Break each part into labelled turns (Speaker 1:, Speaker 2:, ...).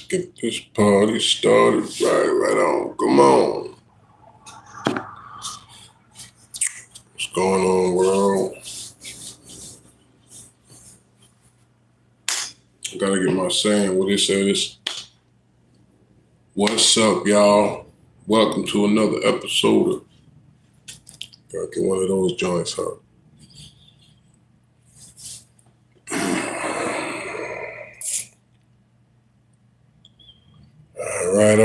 Speaker 1: Get this party started right on. Come on. What's going on, world? I gotta get my saying. What it says. What's up, y'all? Welcome to another episode of. Gotta get one of those joints up. All right.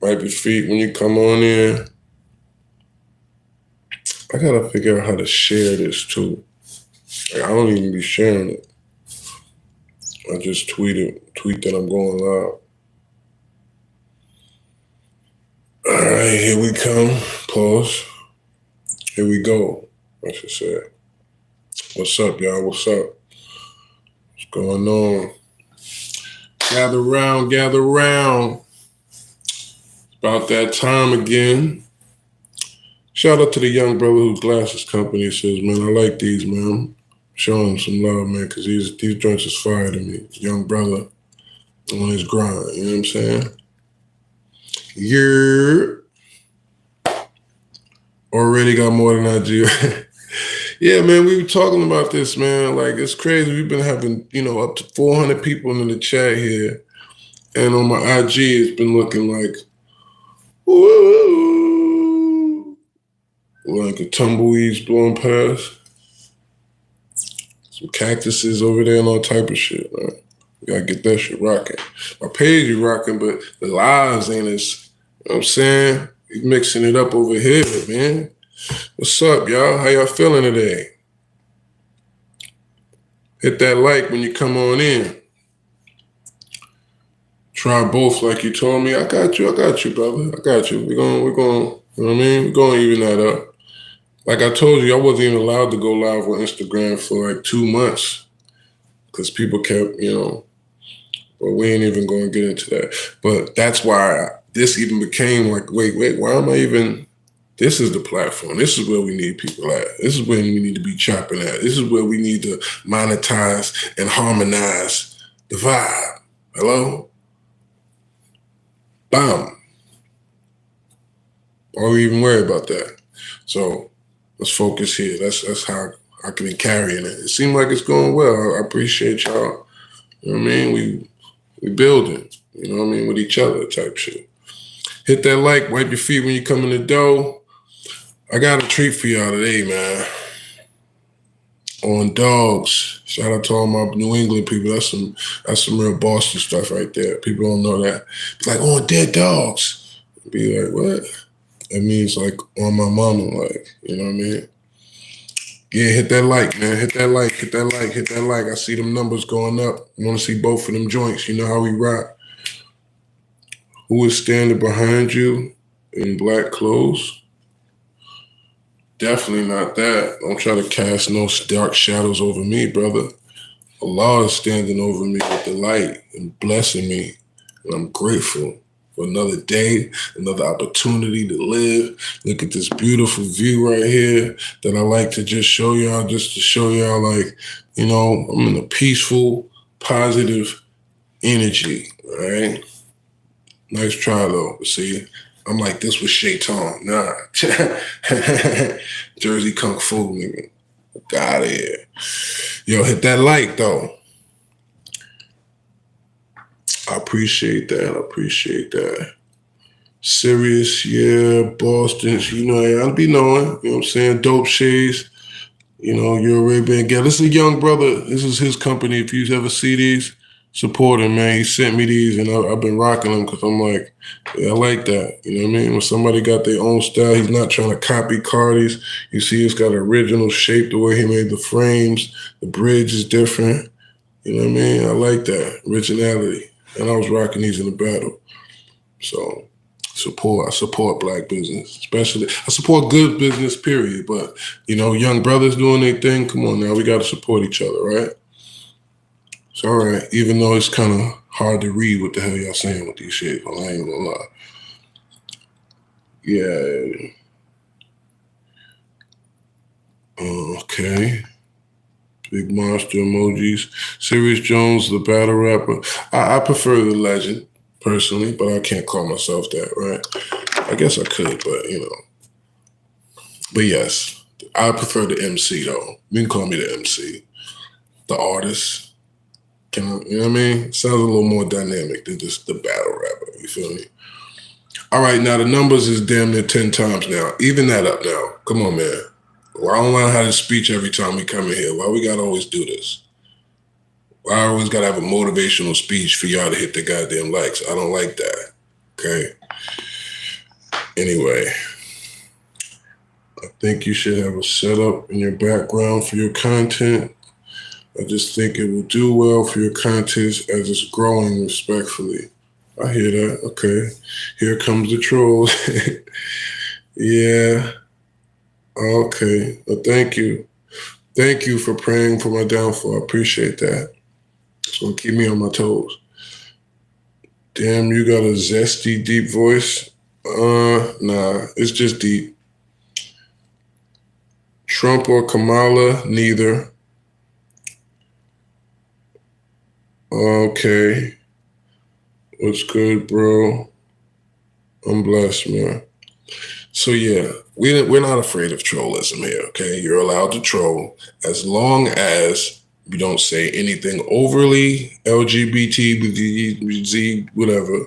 Speaker 1: Wipe your feet when you come on in. I gotta figure out how to share this too. Like, I don't even be sharing it. I just tweet that I'm going live. All right, here we come. Pause. Here we go. I should say. What's up, y'all? What's up? What's going on? Gather round. It's about that time again. Shout out to the young brother whose glasses company says, man, I like these, man. Showing him some love, man, because these joints is fire to me. Young brother on his grind, you know what I'm saying? You're already got more than I do. Yeah, man, we were talking about this, man. Like, it's crazy. We've been having, up to 400 people in the chat here. And on my IG, it's been looking like, woo, like a tumbleweeds blowing past. Some cactuses over there and all type of shit, man. We gotta get that shit rocking. My page is rocking, but the lives ain't as, you know what I'm saying? We mixing it up over here, man. What's up, y'all? How y'all feeling today? Hit that like when you come on in. Try both like you told me. I got you, brother. I got you. We're going, you know what I mean? We're going to even that up. Like I told you, I wasn't even allowed to go live on Instagram for like 2 months because people kept, but we ain't even going to get into that. But that's why this even became like, wait, why am I even, this is the platform. This is where we need people at. This is where we need to be chopping at. This is where we need to monetize and harmonize the vibe. Hello? Bam. Why we even worry about that? So let's focus here. That's how I can be carrying it. It seems like it's going well. I appreciate y'all. You know what I mean? We building, you know what I mean, with each other type shit. Hit that like, wipe your feet when you come in the door. I got a treat for y'all today, man. On dogs. Shout out to all my New England people. That's some real Boston stuff right there. People don't know that. It's like, on dead dogs. Be like, what? It means like on my mama, like, you know what I mean? Yeah, hit that like, man. Hit that like. I see them numbers going up. I want to see both of them joints. You know how we rock. Who is standing behind you in black clothes? Definitely not that. Don't try to cast no dark shadows over me, brother. Allah is standing over me with the light and blessing me. And I'm grateful for another day, another opportunity to live. Look at this beautiful view right here that I like to just show y'all, just to show y'all like, I'm in a peaceful, positive energy, all right? Nice try though. See, I'm like, this was Shaitan. Nah. Jersey Kung Fu, nigga. Get out of here. Yo, hit that like though. I appreciate that. Serious, yeah, Boston, I'll be knowing, you know what I'm saying? Dope Shades, you're Arabian Gal. This is a young brother. This is his company. If you ever see these, support him, man. He sent me these and I've been rocking them because I'm like, yeah, I like that. You know what I mean? When somebody got their own style, he's not trying to copy Cardi's. You see, it's got an original shape, the way he made the frames. The bridge is different. You know what I mean? I like that, originality. And I was rocking these in the battle. So I support black business, especially. I support good business, period. But, young brothers doing their thing, come on now, we got to support each other, right? It's all right, even though it's kind of hard to read what the hell y'all saying with these shit. I ain't gonna lie. Yeah. Okay. Big monster emojis. Serius Jones, the battle rapper. I prefer the legend, personally, but I can't call myself that, right? I guess I could, but, But yes, I prefer the MC, though. You can call me the MC. The artist. You know what I mean? It sounds a little more dynamic than just the battle rapper. You feel me? All right, now the numbers is damn near 10 times now. Even that up now. Come on, man. Well, I don't learn how to speech every time we come in here. Why we gotta always do this? Why I always gotta have a motivational speech for y'all to hit the goddamn likes? I don't like that. Okay. Anyway, I think you should have a setup in your background for your content. I just think it will do well for your content as it's growing respectfully. I hear that. Okay. Here comes the trolls. Yeah. Okay. Well, thank you. Thank you for praying for my downfall. I appreciate that. It's going to keep me on my toes. Damn, you got a zesty, deep voice? Nah, it's just deep. Trump or Kamala? Neither. Okay. What's good, bro? I'm blessed, man. So yeah, we're not afraid of trollism here, okay? You're allowed to troll as long as you don't say anything overly LGBT, Z, whatever,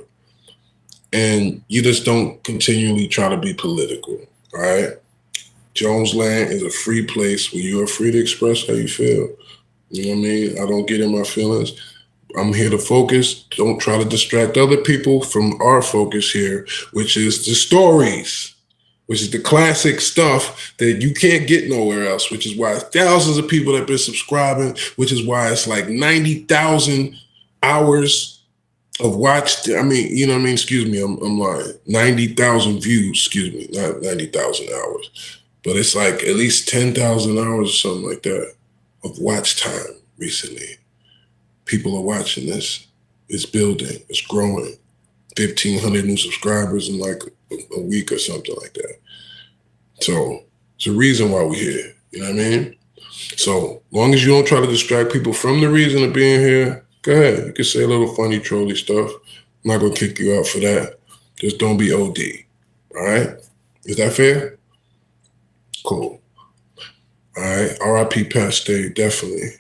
Speaker 1: and you just don't continually try to be political, all right? Jonesland is a free place where you are free to express how you feel. You know what I mean? I don't get in my feelings. I'm here to focus. Don't try to distract other people from our focus here, which is the stories, which is the classic stuff that you can't get nowhere else, which is why thousands of people have been subscribing, which is why it's like 90,000 hours of watched. I mean, you know what I mean? Excuse me, I'm lying. 90,000 views, excuse me, not 90,000 hours. But it's like at least 10,000 hours or something like that of watch time recently. People are watching this. It's building. It's growing. 1,500 new subscribers in like a week or something like that. So it's a reason why we're here. You know what I mean? So long as you don't try to distract people from the reason of being here, go ahead. You can say a little funny, trolly stuff. I'm not going to kick you out for that. Just don't be OD. All right? Is that fair? Cool. All right. RIP Pat Stay, definitely.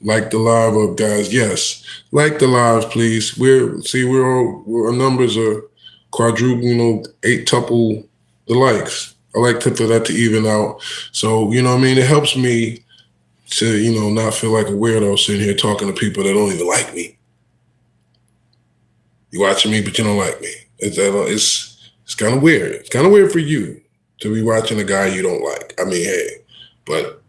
Speaker 1: Like the live up, guys. Yes. Like the lives, please. Our numbers are quadruple, 8-tuple the likes. I like for that to even out. So, you know what I mean? It helps me to, not feel like a weirdo sitting here talking to people that don't even like me. You watching me, but you don't like me. It's kind of weird. It's kind of weird for you to be watching a guy you don't like. I mean, hey, but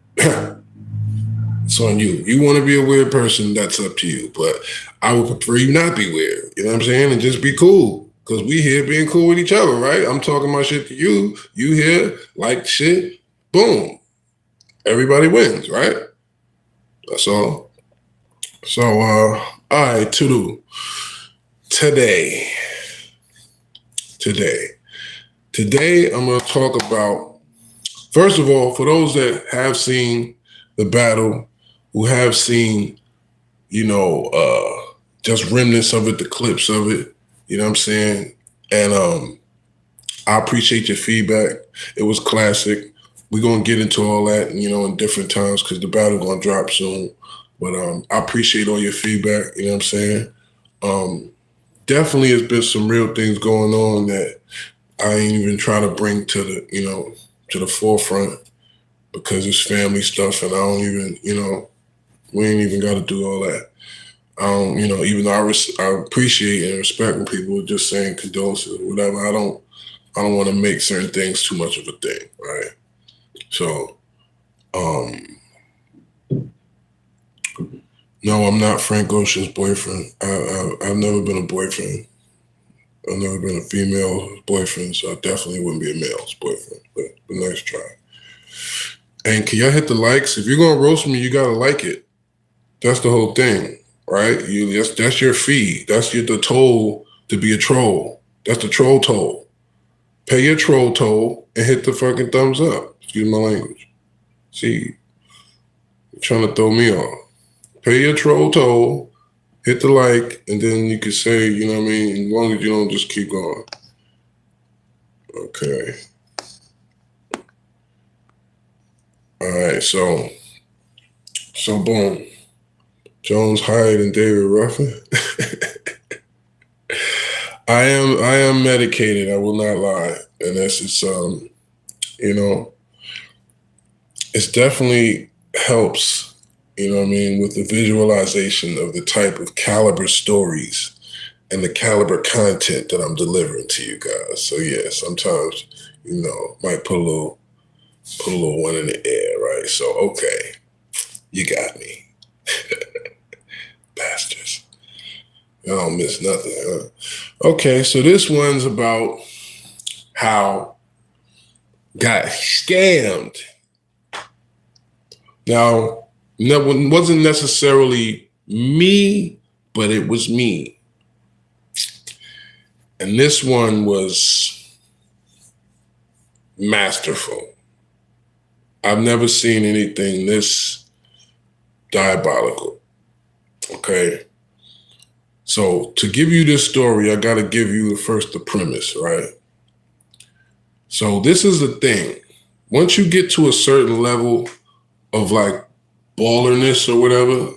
Speaker 1: it's on you. You want to be a weird person, that's up to you. But I would prefer you not be weird. You know what I'm saying? And just be cool. Because we here being cool with each other, right? I'm talking my shit to you. You here, like shit. Boom. Everybody wins, right? That's all. So, all right, Today, I'm going to talk about, first of all, for those that have seen the battle, who have seen, just remnants of it, the clips of it, you know what I'm saying? And I appreciate your feedback. It was classic. We're going to get into all that, in different times because the battle going to drop soon. But I appreciate all your feedback, you know what I'm saying? Definitely has been some real things going on that I ain't even trying to bring to the forefront because it's family stuff and I don't even, we ain't even got to do all that. Even though I appreciate and respect when people are just saying condolences or whatever, I don't want to make certain things too much of a thing, right? So, no, I'm not Frank Ocean's boyfriend. I've never been a boyfriend. I've never been a female boyfriend, so I definitely wouldn't be a male's boyfriend, but nice try. And can y'all hit the likes? If you're going to roast me, you got to like it. That's the whole thing, right? That's your fee. That's the toll to be a troll. That's the troll toll. Pay your troll toll and hit the fucking thumbs up. Excuse my language. See, Trying to throw me off. Pay your troll toll, hit the like, and then you can say, you know what I mean, as long as you don't just keep going. Okay. All right, so boom. Jones Hyde and David Ruffin. I am medicated, I will not lie. And it's you know, it's definitely helps, you know what I mean, with the visualization of the type of caliber stories and the caliber content that I'm delivering to you guys. So yeah, sometimes, you know, might put a little one in the air, right? So okay, you got me. Bastards. Y'all don't miss nothing, huh? Okay, so this one's about how got scammed. Now, it wasn't necessarily me, but it was me. And this one was masterful. I've never seen anything this diabolical. Okay. So to give you this story, I got to give you the premise, right? So this is the thing. Once you get to a certain level of like ballerness or whatever,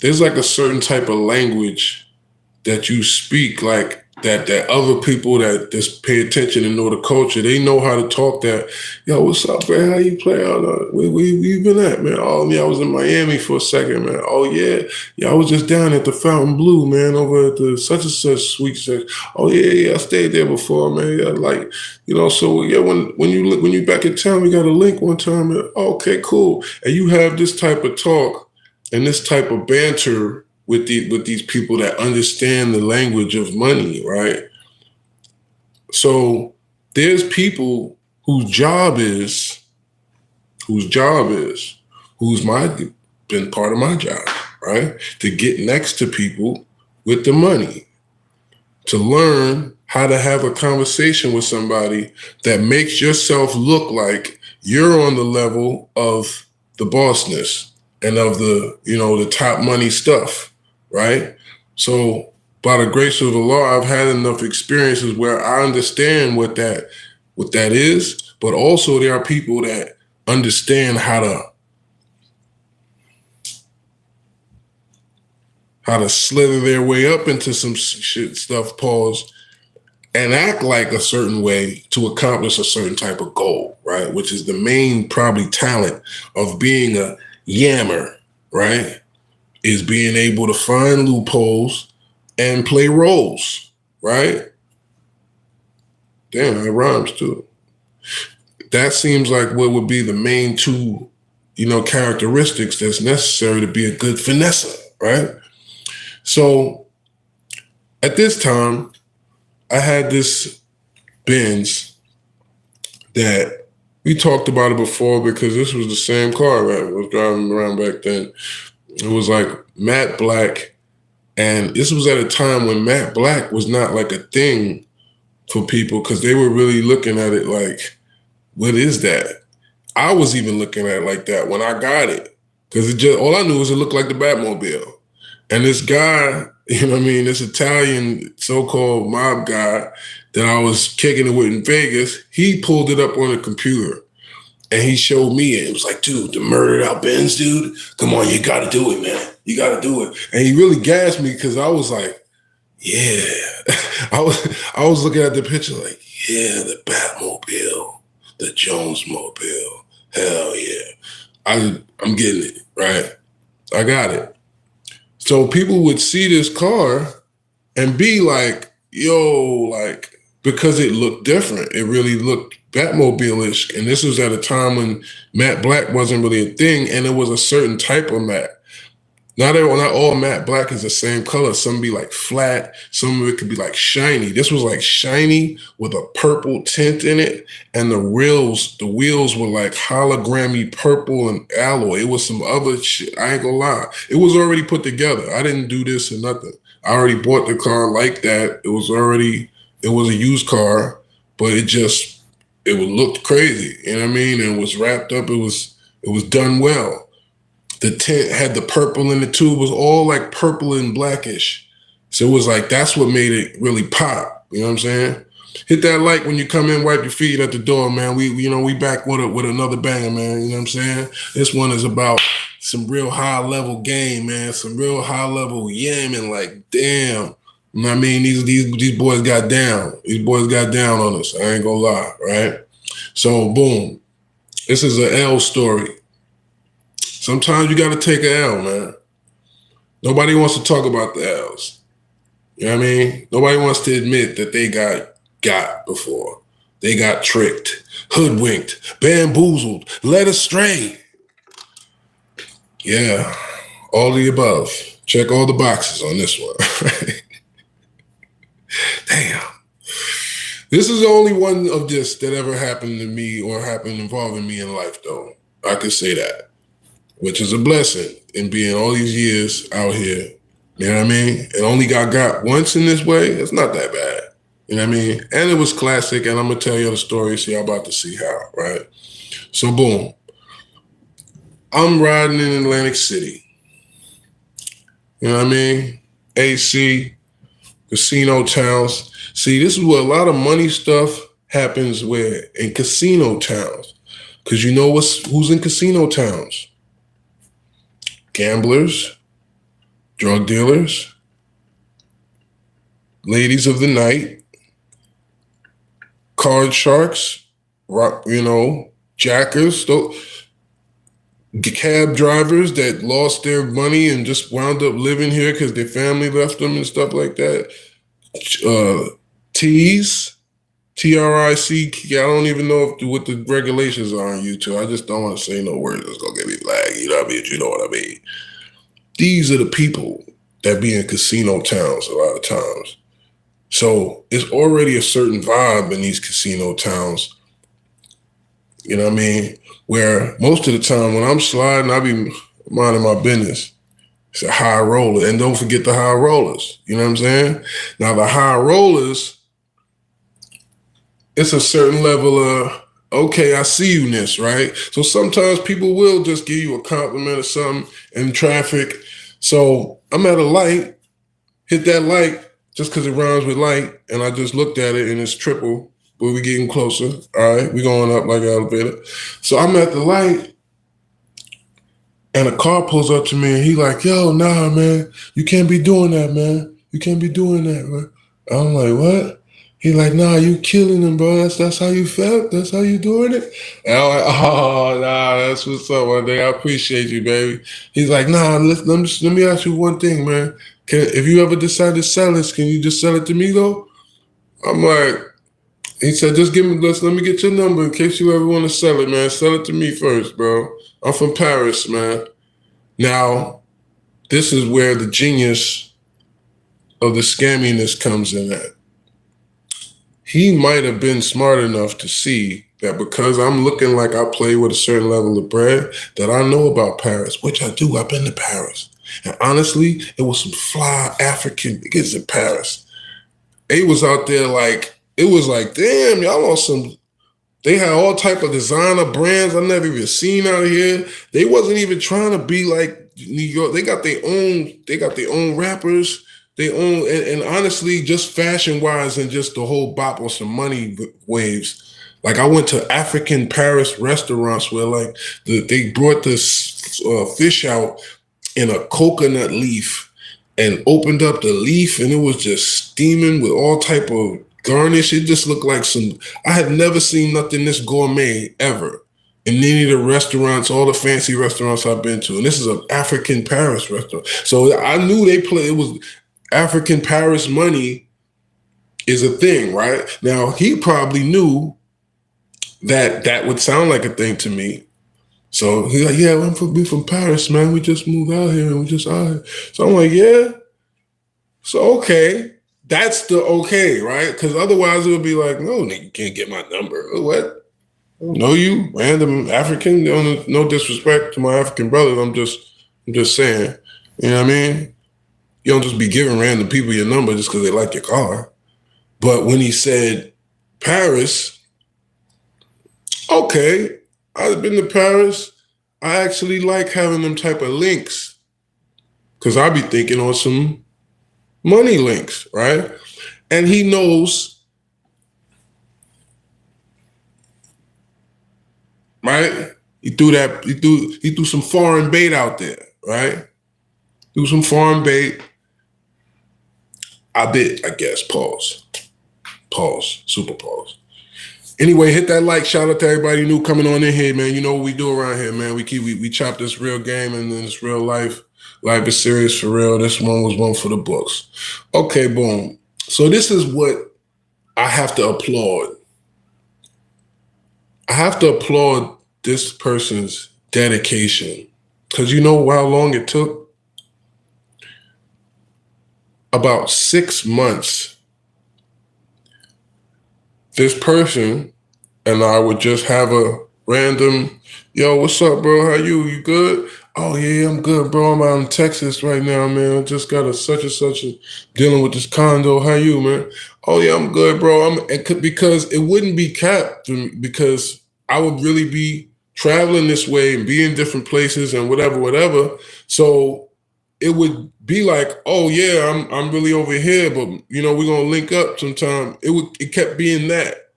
Speaker 1: there's like a certain type of language that you speak, like that other people that just pay attention and know the culture, they know how to talk that. Yo, what's up, man? How you play? Where you been at, man? Oh, yeah, I was in Miami for a second, man. Oh, yeah. Yeah, I was just down at the Fountain Blue, man, over at the such and such sweet section. Oh, yeah, I stayed there before, man. Yeah, like, you know, so yeah, when you back in town, we got a link one time. And, oh, okay, cool. And you have this type of talk and this type of banter with these people that understand the language of money, right? So there's people whose job is been part of my job, right? To get next to people with the money, to learn how to have a conversation with somebody that makes yourself look like you're on the level of the bossness and of the, you know, the top money stuff. Right? So by the grace of the law, I've had enough experiences where I understand what that is, but also there are people that understand how to slither their way up into some shit stuff, pause, and act like a certain way to accomplish a certain type of goal, right? Which is the main probably talent of being a yammer, right? Is being able to find loopholes and play roles, right? Damn, that rhymes too. That seems like what would be the main two, you know, characteristics that's necessary to be a good finesser, right? So at this time, I had this Benz that we talked about it before because this was the same car, right? I was driving around back then. It was like matte black. And this was at a time when matte black was not like a thing for people because they were really looking at it like, what is that? I was even looking at it like that when I got it because all I knew was it looked like the Batmobile. And this guy, you know what I mean, this Italian so-called mob guy that I was kicking it with in Vegas, he pulled it up on the computer. And he showed me it. It was like, dude, the murdered out Benz, dude. Come on, you got to do it, man. You got to do it. And he really gassed me because I was like, yeah. I was looking at the picture like, yeah, the Batmobile, the Jones Mobile. Hell yeah. I'm getting it, right? I got it. So people would see this car and be like, yo, like, because it looked different. It really looked Batmobile-ish. And this was at a time when matte black wasn't really a thing, and it was a certain type of matte. Not all matte black is the same color. Some be like flat. Some of it could be like shiny. This was like shiny with a purple tint in it. And the wheels were like hologrammy purple and alloy. It was some other shit. I ain't gonna lie. It was already put together. I didn't do this or nothing. I already bought the car like that. It was a used car, but it looked crazy. You know what I mean? And it was wrapped up. It was done well. The tint had the purple in it too. It was all like purple and blackish. So it was like, that's what made it really pop. You know what I'm saying? Hit that like when you come in, wipe your feet at the door, man. We back with another banger, man. You know what I'm saying? This one is about some real high level game, man. Some real high level yamming. Like, damn. You know what I mean? These boys got down. These boys got down on us. I ain't gonna lie, right? So boom. This is an L story. Sometimes you gotta take an L, man. Nobody wants to talk about the L's. You know what I mean? Nobody wants to admit that they got before. They got tricked, hoodwinked, bamboozled, led astray. Yeah, all the above. Check all the boxes on this one. Damn. This is the only one of this that ever happened to me or happened involving me in life, though. I could say that, which is a blessing in being all these years out here. You know what I mean? It only got once in this way. It's not that bad. You know what I mean? And it was classic, and I'm going to tell you the story, so y'all about to see how, right? So, boom. I'm riding in Atlantic City. You know what I mean? AC, casino towns. See, this is where a lot of money stuff happens where in casino towns. Because you know who's in casino towns? Gamblers, drug dealers, ladies of the night, card sharks, jackers, cab drivers that lost their money and just wound up living here because their family left them and stuff like that. T's, TRIC, I don't even know what the regulations are on YouTube. I just don't want to say no words that's going to get me flagged. You know what I mean? You know what I mean? These are the people that be in casino towns a lot of times. So it's already a certain vibe in these casino towns. You know what I mean? Where most of the time when I'm sliding, I be minding my business. It's a high roller. And don't forget the high rollers. You know what I'm saying? Now the high rollers, it's a certain level of, okay, I see you-ness, right? So sometimes people will just give you a compliment or something in traffic. So I'm at a light, hit that light just because it rhymes with light, and I just looked at it and it's triple, but we're getting closer. All right, we're going up like an elevator. So I'm at the light, and a car pulls up to me, and he like, yo, nah, man, you can't be doing that, man. You can't be doing that, man. I'm like, what? He like, nah, you killing him, bro. That's how you felt? That's how you doing it? And I'm like, oh, nah, that's what's up, one day. I appreciate you, baby. He's like, nah, let me ask you one thing, man. If you ever decide to sell this, can you just sell it to me, though? I'm like, he said, just let me get your number in case you ever want to sell it, man. Sell it to me first, bro. I'm from Paris, man. Now, this is where the genius of the scamminess comes in at. He might have been smart enough to see that because I'm looking like I play with a certain level of bread, that I know about Paris, which I do. I've been to Paris. And honestly, it was some fly African niggas in Paris. They was out there like, it was like, damn, y'all on some, they had all type of designer brands I never even seen out here. They wasn't even trying to be like New York. They got their own rappers. They own, and honestly, just fashion-wise and just the whole bop on some money waves. Like I went to African Paris restaurants where like they brought this fish out in a coconut leaf and opened up the leaf and it was just steaming with all type of garnish. It just looked like I had never seen nothing this gourmet ever in any of the restaurants, all the fancy restaurants I've been to. And this is an African Paris restaurant. So I knew it was African Paris money is a thing, right? Now, he probably knew that would sound like a thing to me. So he's like, yeah, we from Paris, man. We just moved out here and we just out here. So I'm like, yeah. So, okay. That's the okay, right? Because otherwise it would be like, no, nigga, you can't get my number. What? I don't know you, random African. No disrespect to my African brothers. I'm just saying. You know what I mean? You don't just be giving random people your number just because they like your car. But when he said Paris, okay, I've been to Paris. I actually like having them type of links because I be thinking on some money links, right? And he knows, right? He threw some foreign bait out there, right? Threw some foreign bait. I did, I guess. Pause. Pause. Super pause. Anyway, hit that like. Shout out to everybody new coming on in here, man. You know what we do around here, man. We chop this real game and then this real life. Life is serious for real. This one was one for the books. Okay, boom. So this is what I have to applaud. I have to applaud this person's dedication. Because you know how long it took? About 6 months. This person and I would just have a random, yo, what's up, bro? How you? You good? Oh, yeah, I'm good, bro. I'm out in Texas right now, man. I just got a such and such dealing with this condo. How you, man? Oh, yeah, I'm good, bro. Because it wouldn't be capped because I would really be traveling this way and be in different places and whatever. So it would be like, oh yeah, I'm really over here, but we're gonna link up sometime. It kept being that.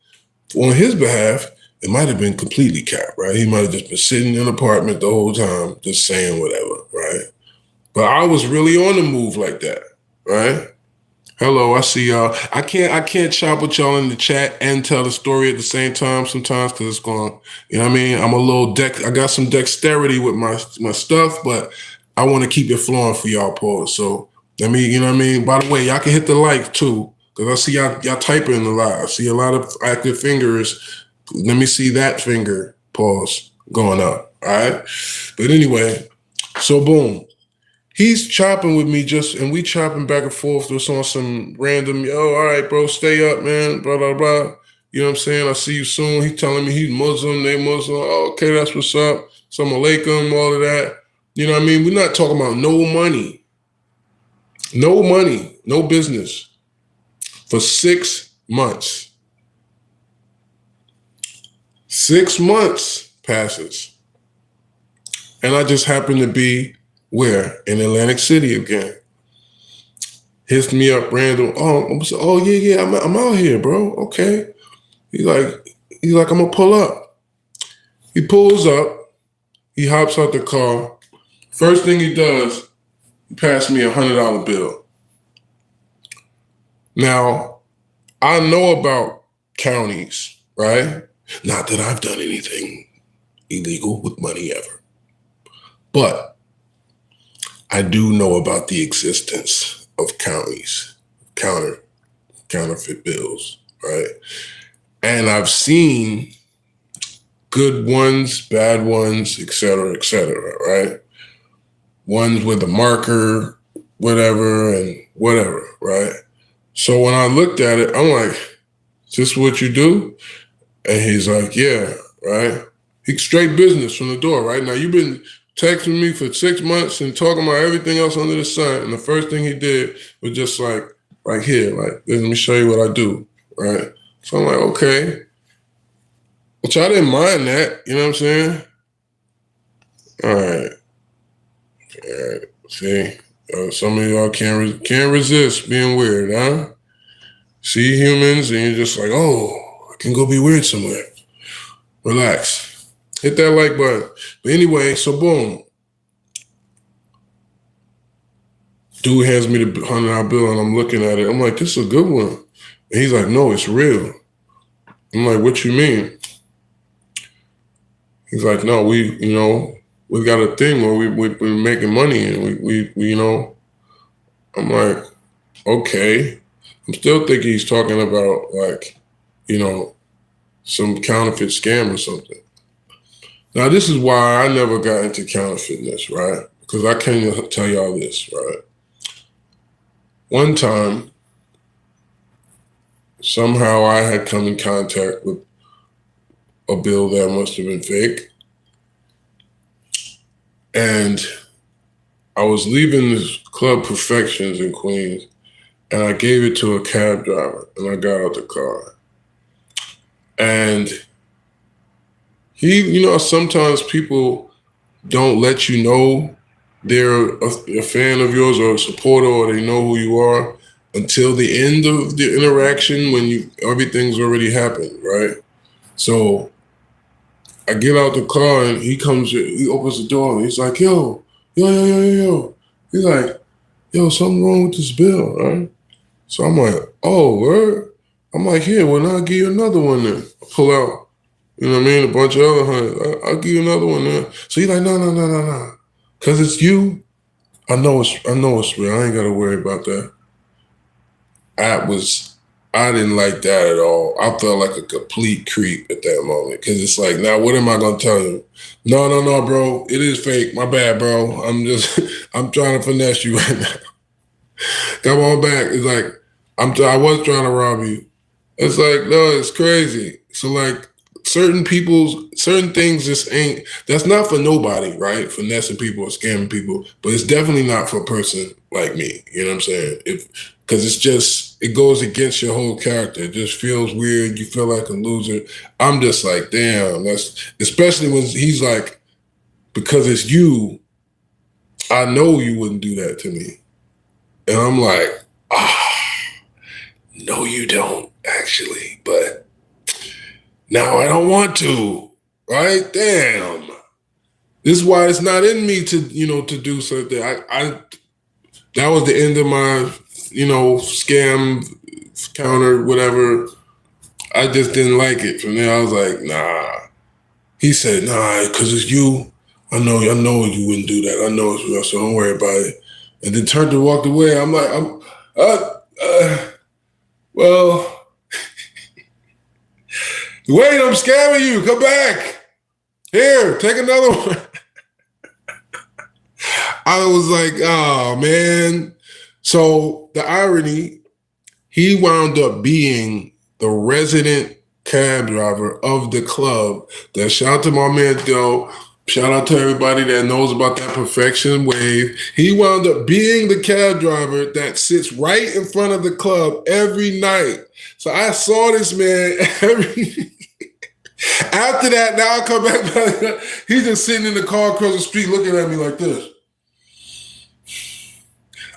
Speaker 1: On his behalf, it might have been completely capped, right? He might have just been sitting in an apartment the whole time, just saying whatever, right? But I was really on the move like that, right? Hello, I see y'all. I can't chop with y'all in the chat and tell the story at the same time sometimes because it's going, you know what I mean? I got some dexterity with my stuff, but I want to keep it flowing for y'all, Paul. So let me, you know what I mean? By the way, y'all can hit the like too, because I see y'all typing a lot. I see a lot of active fingers. Let me see that finger, pause, going up, all right? But anyway, so boom. He's chopping with me and we chopping back and forth just on some random, yo, all right, bro, stay up, man, blah, blah, blah. You know what I'm saying? I'll see you soon. He's telling me he's Muslim, they Muslim. Oh, okay, that's what's up. Assalamu alaikum, all of that. You know what I mean? We're not talking about no money, no business for 6 months. 6 months passes. And I just happen to be where? In Atlantic City again. Hits me up random. Oh yeah, I'm out here, bro. Okay. He's like, I'm gonna pull up. He pulls up. He hops out the car. First thing he does, he passed me $100 bill. Now, I know about counties, right? Not that I've done anything illegal with money ever, but I do know about the existence of counties, counterfeit bills, right? And I've seen good ones, bad ones, et cetera, right? Ones with a marker, whatever, right? So when I looked at it, I'm like, is this what you do? And he's like, yeah, right? He straight business from the door, right? Now, you've been texting me for 6 months and talking about everything else under the sun. And the first thing he did was just like, right here, like, let me show you what I do, right? So I'm like, okay. Which I didn't mind that, you know what I'm saying? All right. See, some of y'all can't resist being weird, huh? See humans and you're just like, oh, I can go be weird somewhere. Relax. Hit that like button. But anyway, so boom. Dude hands me the $100 bill and I'm looking at it. I'm like, this is a good one. And he's like, no, it's real. I'm like, what you mean? He's like, no, we got a thing where we're making money and we I'm like, okay. I'm still thinking he's talking about like, some counterfeit scam or something. Now, this is why I never got into counterfeitness, right? Because I can tell y'all this, right? One time, somehow I had come in contact with a bill that must have been fake. And I was leaving this Club Perfections in Queens, and I gave it to a cab driver, and I got out the car. And he, sometimes people don't let you know they're a fan of yours or a supporter, or they know who you are until the end of the interaction when everything's already happened, right? So I get out the car and he opens the door and he's like, yo. He's like, yo, something wrong with this bill, right? So I'm like, oh, word? I'm like, here, well, now I'll give you another one then. I pull out, you know what I mean, a bunch of other hundreds. I'll give you another one then. So he's like, no. Because it's you. I know it's real. I ain't got to worry about that. I didn't like that at all. I felt like a complete creep at that moment because it's like, now what am I gonna tell you? No, bro, it is fake. My bad, bro. I'm trying to finesse you right now. Come on back. It's like I was trying to rob you. It's like, no, it's crazy. So like certain things just ain't. That's not for nobody, right? Finessing people or scamming people, but it's definitely not for a person like me. You know what I'm saying? Because it goes against your whole character. It just feels weird. You feel like a loser. I'm just like, damn. That's especially when he's like, because it's you. I know you wouldn't do that to me, and I'm like, no, you don't actually, but now I don't want to. Right? Damn. This is why it's not in me to do something. I that was the end of my, scam counter, whatever. I just didn't like it. From there, I was like, nah. He said, nah, because it's you. I know you wouldn't do that. I know it's real, so don't worry about it. And then turned and walked away. I'm like, well, wait, I'm scamming you. Come back. Here, take another one. I was like, oh, man. So the irony, he wound up being the resident cab driver of the club. That shout out to my man Joe. Shout out to everybody that knows about that perfection wave. He wound up being the cab driver that sits right in front of the club every night. So I saw this man every after that, now I come back, he's just sitting in the car across the street looking at me like this.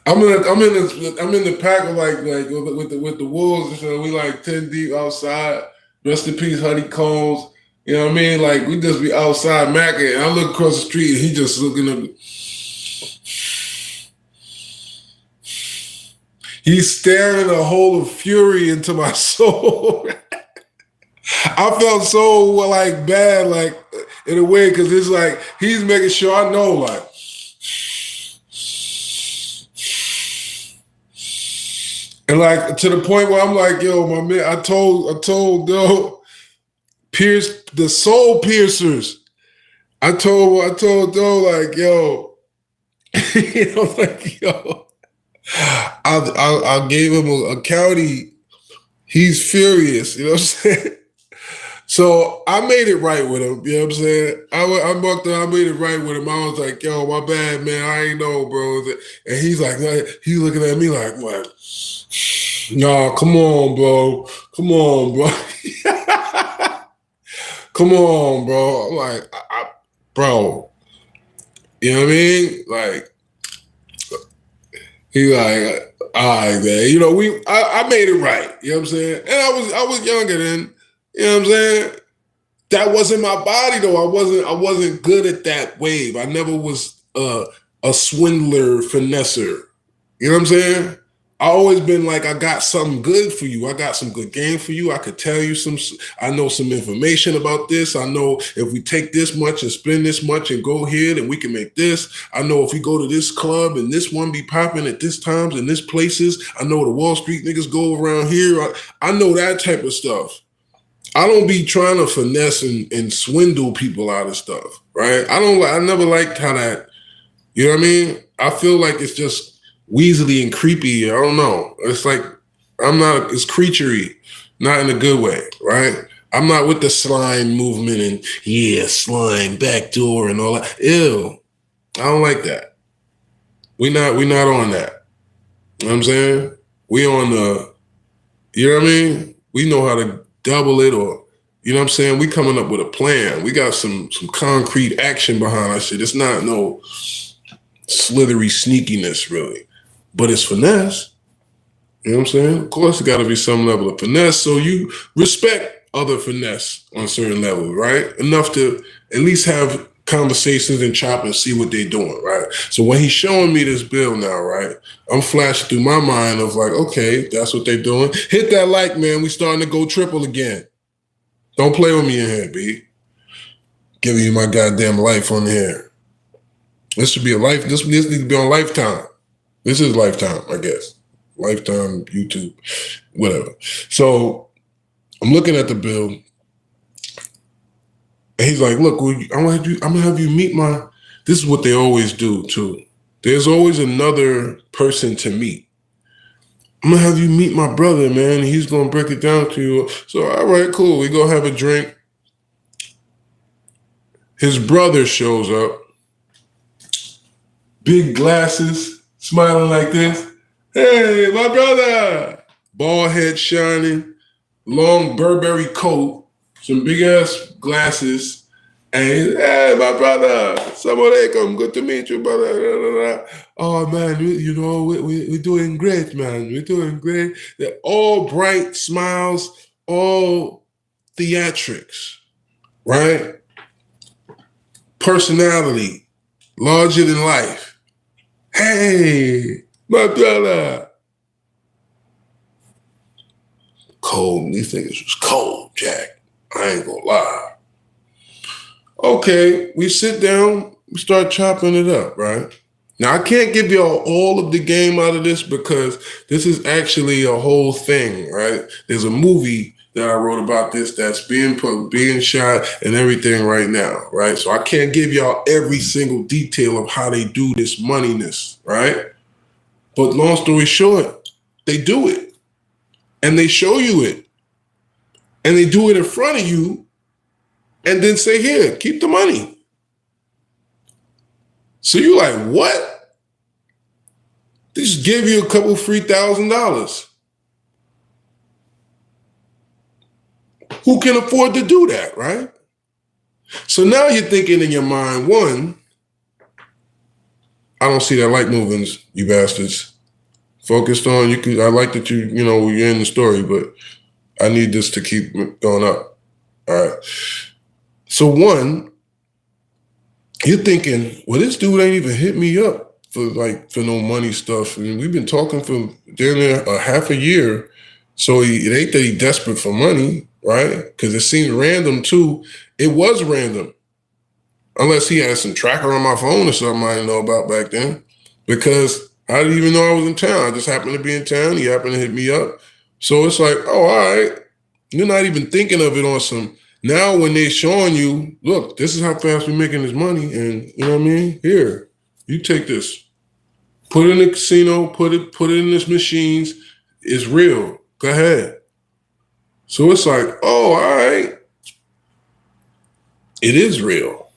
Speaker 1: I'm in the pack of like with the wolves. We like 10 deep outside. Rest in peace, Honeycombs. You know what I mean? Like we just be outside macking. And I look across the street and he just looking at me. He's staring a hole of fury into my soul. I felt so like bad, like in a way, because it's like he's making sure I know, like. And like to the point where I'm like, yo, my man, I told yo, pierce the soul piercers. I told Doe like, yo, like, yo, I gave him a county. He's furious, you know what I'm saying? So I made it right with him, you know what I'm saying? I walked up, I made it right with him. I was like, yo, my bad, man, I ain't know, bro. And he's like, he's looking at me like, what? Nah, come on, bro. Come on, bro. Come on, bro. I'm like, bro. You know what I mean? Like, he like, all right, man. I made it right. You know what I'm saying? And I was younger then. You know what I'm saying? That wasn't my body though. I wasn't good at that wave. I never was a swindler, finesser. You know what I'm saying? I always been like, I got something good for you. I got some good game for you. I could tell you I know some information about this. I know if we take this much and spend this much and go here, then we can make this. I know if we go to this club and this one be popping at this times and this places, I know the Wall Street niggas go around here. I know that type of stuff. I don't be trying to finesse and swindle people out of stuff, right? I never liked how that, you know what I mean? I feel like it's just weaselly and creepy. I don't know. It's like, it's creaturey, not in a good way, right? I'm not with the slime movement and slime, backdoor and all that. Ew. I don't like that. We not on that. You know what I'm saying? We on the, you know what I mean? We know how to double it or You know what I'm saying? We coming up with a plan. We got some concrete action behind our shit. It's not no slithery sneakiness, really. But it's finesse. You know what I'm saying? Of course, it got to be some level of finesse. So you respect other finesse on a certain level, right? Enough to at least have conversations and chop and see what they're doing, right? So when he's showing me this bill now, right, I'm flashing through my mind of like, okay, that's what they're doing. Hit that like, man. We starting to go triple again. Don't play with me in here, B. Giving you my goddamn life on here. This should be a life. This needs to be on Lifetime. This is Lifetime, I guess. Lifetime, YouTube, whatever. So I'm looking at the bill, and he's like, look, I'm gonna have you meet my, this is what they always do too. There's always another person to meet. I'm gonna have you meet my brother, man. He's gonna break it down to you. So, all right, cool. We go have a drink. His brother shows up. Big glasses, smiling like this. Hey, my brother. Bald head shining, long Burberry coat, some big ass glasses. And he's, hey, my brother, Assalamu alaikum, good to meet you, brother. Oh, man, we're doing great, man. We're doing great. They're all bright smiles, all theatrics, right? Personality, larger than life. Hey, my brother. Cold. These niggas was cold, Jack. I ain't gonna lie. Okay, we sit down, we start chopping it up, right? Now, I can't give y'all all of the game out of this because this is actually a whole thing, right? There's a movie that I wrote about this that's being shot and everything right now, right? So I can't give y'all every single detail of how they do this moneyness, right? But long story short, they do it. And they show you it. And they do it in front of you and then say, here, keep the money. So you're like, what? They just give you a couple free $1,000. Who can afford to do that, right? So now you're thinking in your mind, one, I don't see that light moving, you bastards. Focused on, I like that you're in the story, but I need this to keep going up. All right. So one, you're thinking, well, this dude ain't even hit me up for no money stuff. I mean, we've been talking for damn a half a year. So it ain't that he desperate for money, right? Because it seemed random too. It was random. Unless he had some tracker on my phone or something I didn't know about back then. Because I didn't even know I was in town. I just happened to be in town. He happened to hit me up. So it's like, oh, all right. You're not even thinking of it on some, now when they're showing you, look, this is how fast we're making this money. And you know what I mean? Here, you take this. Put it in the casino, put it in this machines. It's real. Go ahead. So it's like, oh, all right. It is real.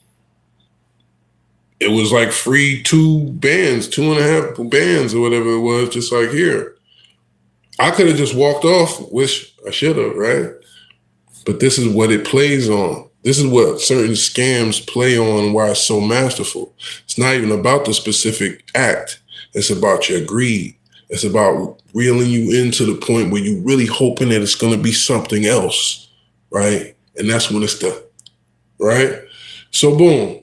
Speaker 1: It was like free 2.5 bands or whatever it was, just like here. I could have just walked off, wish I should have, right? But this is what it plays on. This is what certain scams play on, why it's so masterful. It's not even about the specific act. It's about your greed. It's about reeling you into the point where you're really hoping that it's going to be something else, right? And that's when it's the, right? So boom.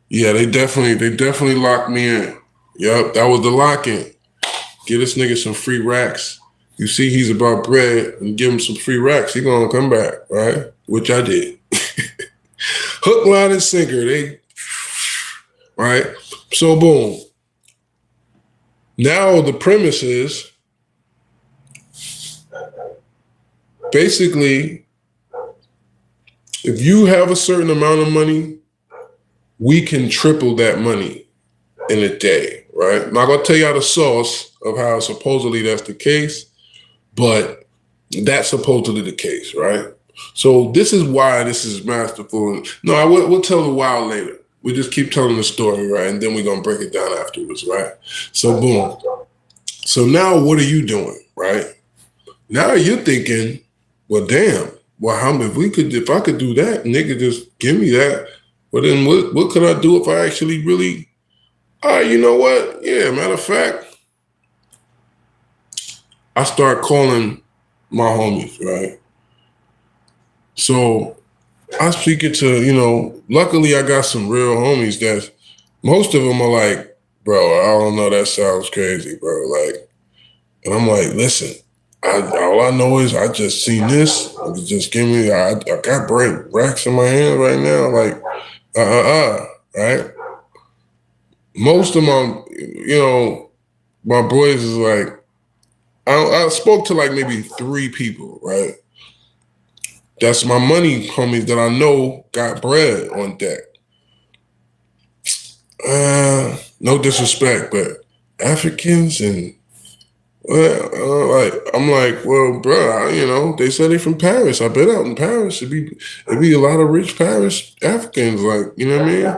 Speaker 1: Yeah, they definitely locked me in. Yep, that was the lock-in. Give this nigga some free racks. You see he's about bread and give him some free racks. He gonna come back, right? Which I did. Hook, line, and sinker. Right? So boom. Now the premise is basically if you have a certain amount of money, we can triple that money in a day, right? I'm not gonna tell y'all the sauce of how supposedly that's the case, but that's supposedly the case, right? So this is why this is masterful. No, we'll tell the why later. We just keep telling the story, right? And then we're gonna break it down afterwards, right? So boom. So now what are you doing, right? Now you're thinking, well, damn, well, if I could do that, nigga, just give me that. But then what could I do if I actually really, all right, you know what? Yeah, matter of fact, I start calling my homies, right? So I'm speaking to, luckily I got some real homies that most of them are like, bro, I don't know, that sounds crazy, bro. Like, and I'm like, listen, all I know is I just seen this. Just give me, I got racks in my hand right now. Like, right? Most of my boys is like, I spoke to like maybe 3 people, right? That's my money homies that I know got bread on deck. No disrespect, but Africans and I'm like, well, bro, they said they from Paris. I've been out in Paris. It'd be a lot of rich Paris Africans, like, you know what I mean?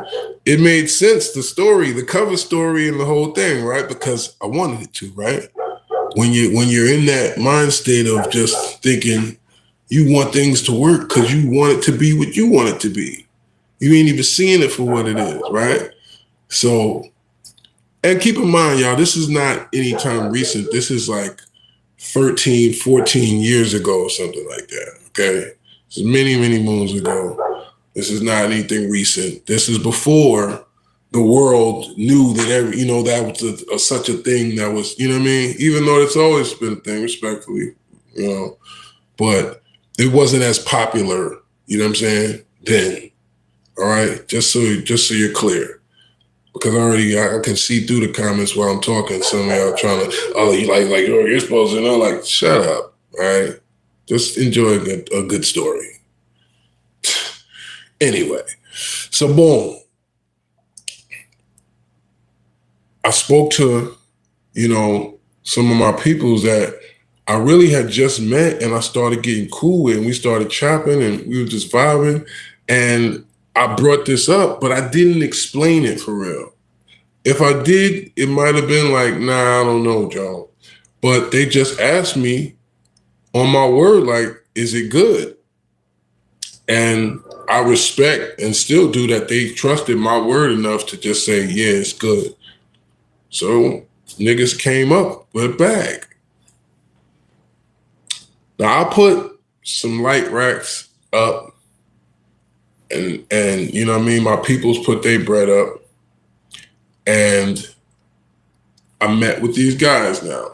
Speaker 1: It made sense, the story, the cover story, and the whole thing, right? Because I wanted it to, right? When you're in that mind state of just thinking you want things to work because you want it to be what you want it to be. You ain't even seeing it for what it is, right? So, and keep in mind, y'all, this is not any time recent. This is like 13, 14 years ago or something like that, okay? This is many, many moons ago. This is not anything recent. This is before the world knew that that was such a thing that was, you know what I mean? Even though it's always been a thing, respectfully, but it wasn't as popular, you know what I'm saying, then. All right, just so you're clear, because I can see through the comments while I'm talking. Some of y'all trying to, you like, oh, you're supposed to know, like, shut up, all right? Just enjoy a good story. Anyway, so boom, I spoke to, some of my peoples that I really had just met, and I started getting cool with, and we started chopping, and we were just vibing, and I brought this up, but I didn't explain it for real. If I did, it might have been like, nah, I don't know, Joe. But they just asked me on my word, like, is it good? And I respect and still do that. They trusted my word enough to just say, yeah, it's good. So niggas came up with a bag. Now I put some light racks up, and you know what I mean? My peoples put their bread up, and I met with these guys now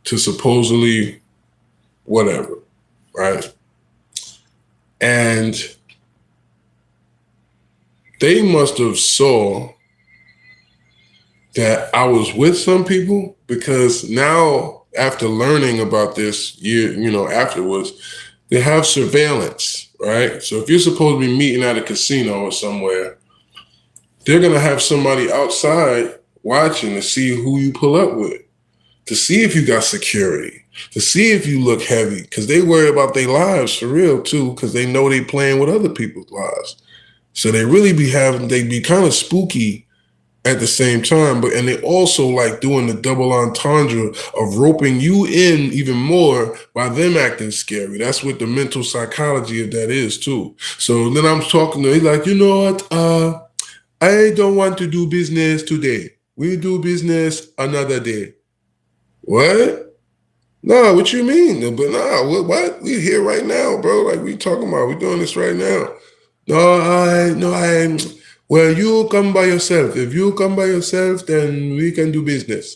Speaker 1: to supposedly whatever, right? And they must have saw that I was with some people, because now after learning about this afterwards, they have surveillance, right? So if you're supposed to be meeting at a casino or somewhere, they're going to have somebody outside watching to see who you pull up with, to see if you got security, to see if you look heavy, because they worry about their lives for real too, because they know they playing with other people's lives. So they really they be kind of spooky at the same time, and they also like doing the double entendre of roping you in even more by them acting scary. That's what the mental psychology of that is too. So then I'm talking to, he's like, you know what? I don't want to do business today. We do business another day. What? Nah, what you mean? But nah, what? We here right now, bro. Like, we talking about, we doing this right now. No, well, you come by yourself. If you come by yourself, then we can do business.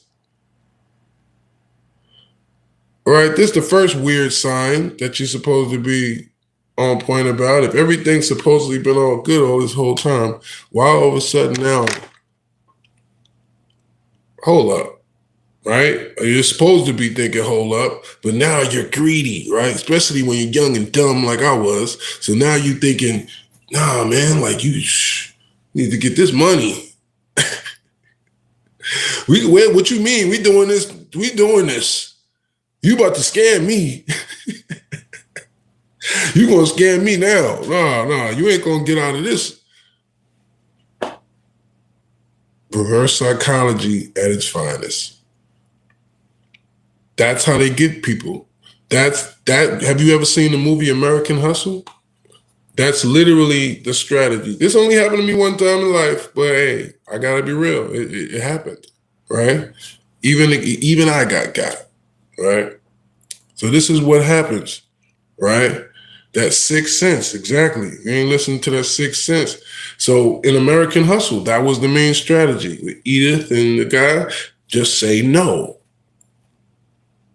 Speaker 1: All right, this is the first weird sign that you're supposed to be on point about. If everything's supposedly been all good all this whole time, why all of a sudden now, hold up, right? You're supposed to be thinking, hold up, but now you're greedy, right? Especially when you're young and dumb like I was. So now you're thinking, nah, man, like you need to get this money. What you mean? We doing this. We doing this. You about to scam me. You gonna scam me now. Nah, you ain't gonna get out of this. Reverse psychology at its finest. That's how they get people. That. Have you ever seen the movie American Hustle? That's literally the strategy. This only happened to me one time in life, but hey, I gotta be real. It happened, right? Even I got, right? So this is what happens, right? That sixth sense, exactly. You ain't listening to that sixth sense. So in American Hustle, that was the main strategy. With Edith and the guy, just say no.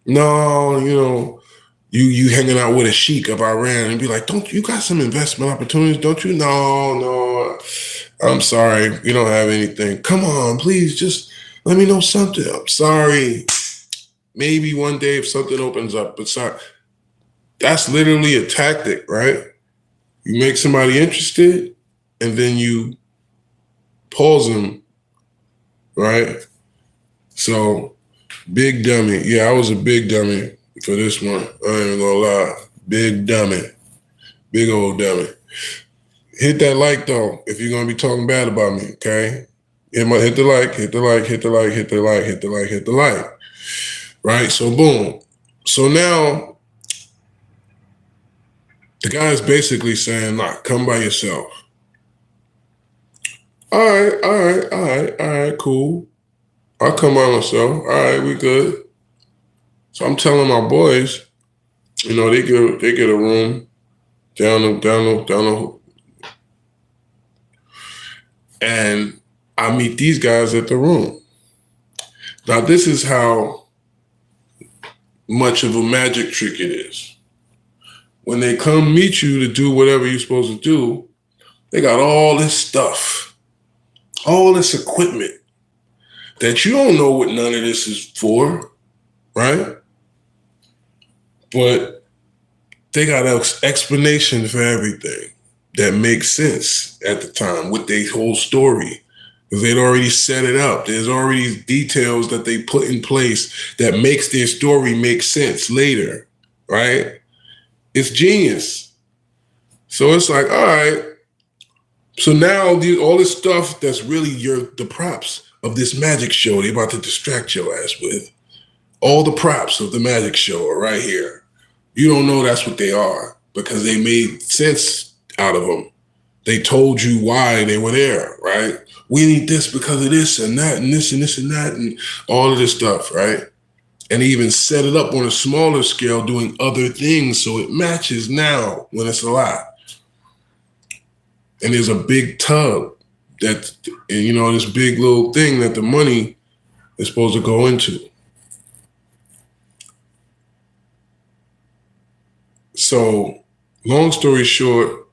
Speaker 1: No, you hanging out with a sheik of Iran and be like, don't you got some investment opportunities? Don't you? No, I'm sorry, we don't have anything. Come on, please, just let me know something. I'm sorry. Maybe one day if something opens up, but sorry. That's literally a tactic, right? You make somebody interested and then you pause them, right? So big dummy. Yeah, I was a big dummy for this one. I ain't gonna lie. Big dummy. Big old dummy. Hit that like though if you're gonna be talking bad about me, okay? Hit the like, hit the like, hit the like, hit the like, hit the like, hit the like. Right? So boom. So now the guy's basically saying, nah, come by yourself. All right, cool. I'll come by myself. All right, we good. So I'm telling my boys, they get a room down the, and I meet these guys at the room. Now this is how much of a magic trick it is. When they come meet you to do whatever you're supposed to do, they got all this stuff, all this equipment that you don't know what none of this is for, right? But they got an explanation for everything that makes sense at the time with their whole story. Because they'd already set it up. There's already details that they put in place that makes their story make sense later, right? It's genius. So it's like, all right. So now all this stuff that's really the props of this magic show they're about to distract your ass with. All the props of the magic show are right here. You don't know that's what they are because they made sense out of them. They told you why they were there, right? We need this because of this and that and this and this and that and all of this stuff, right? And they even set it up on a smaller scale doing other things so it matches now when it's a lot. And there's a big tub this big little thing that the money is supposed to go into. So, long story short,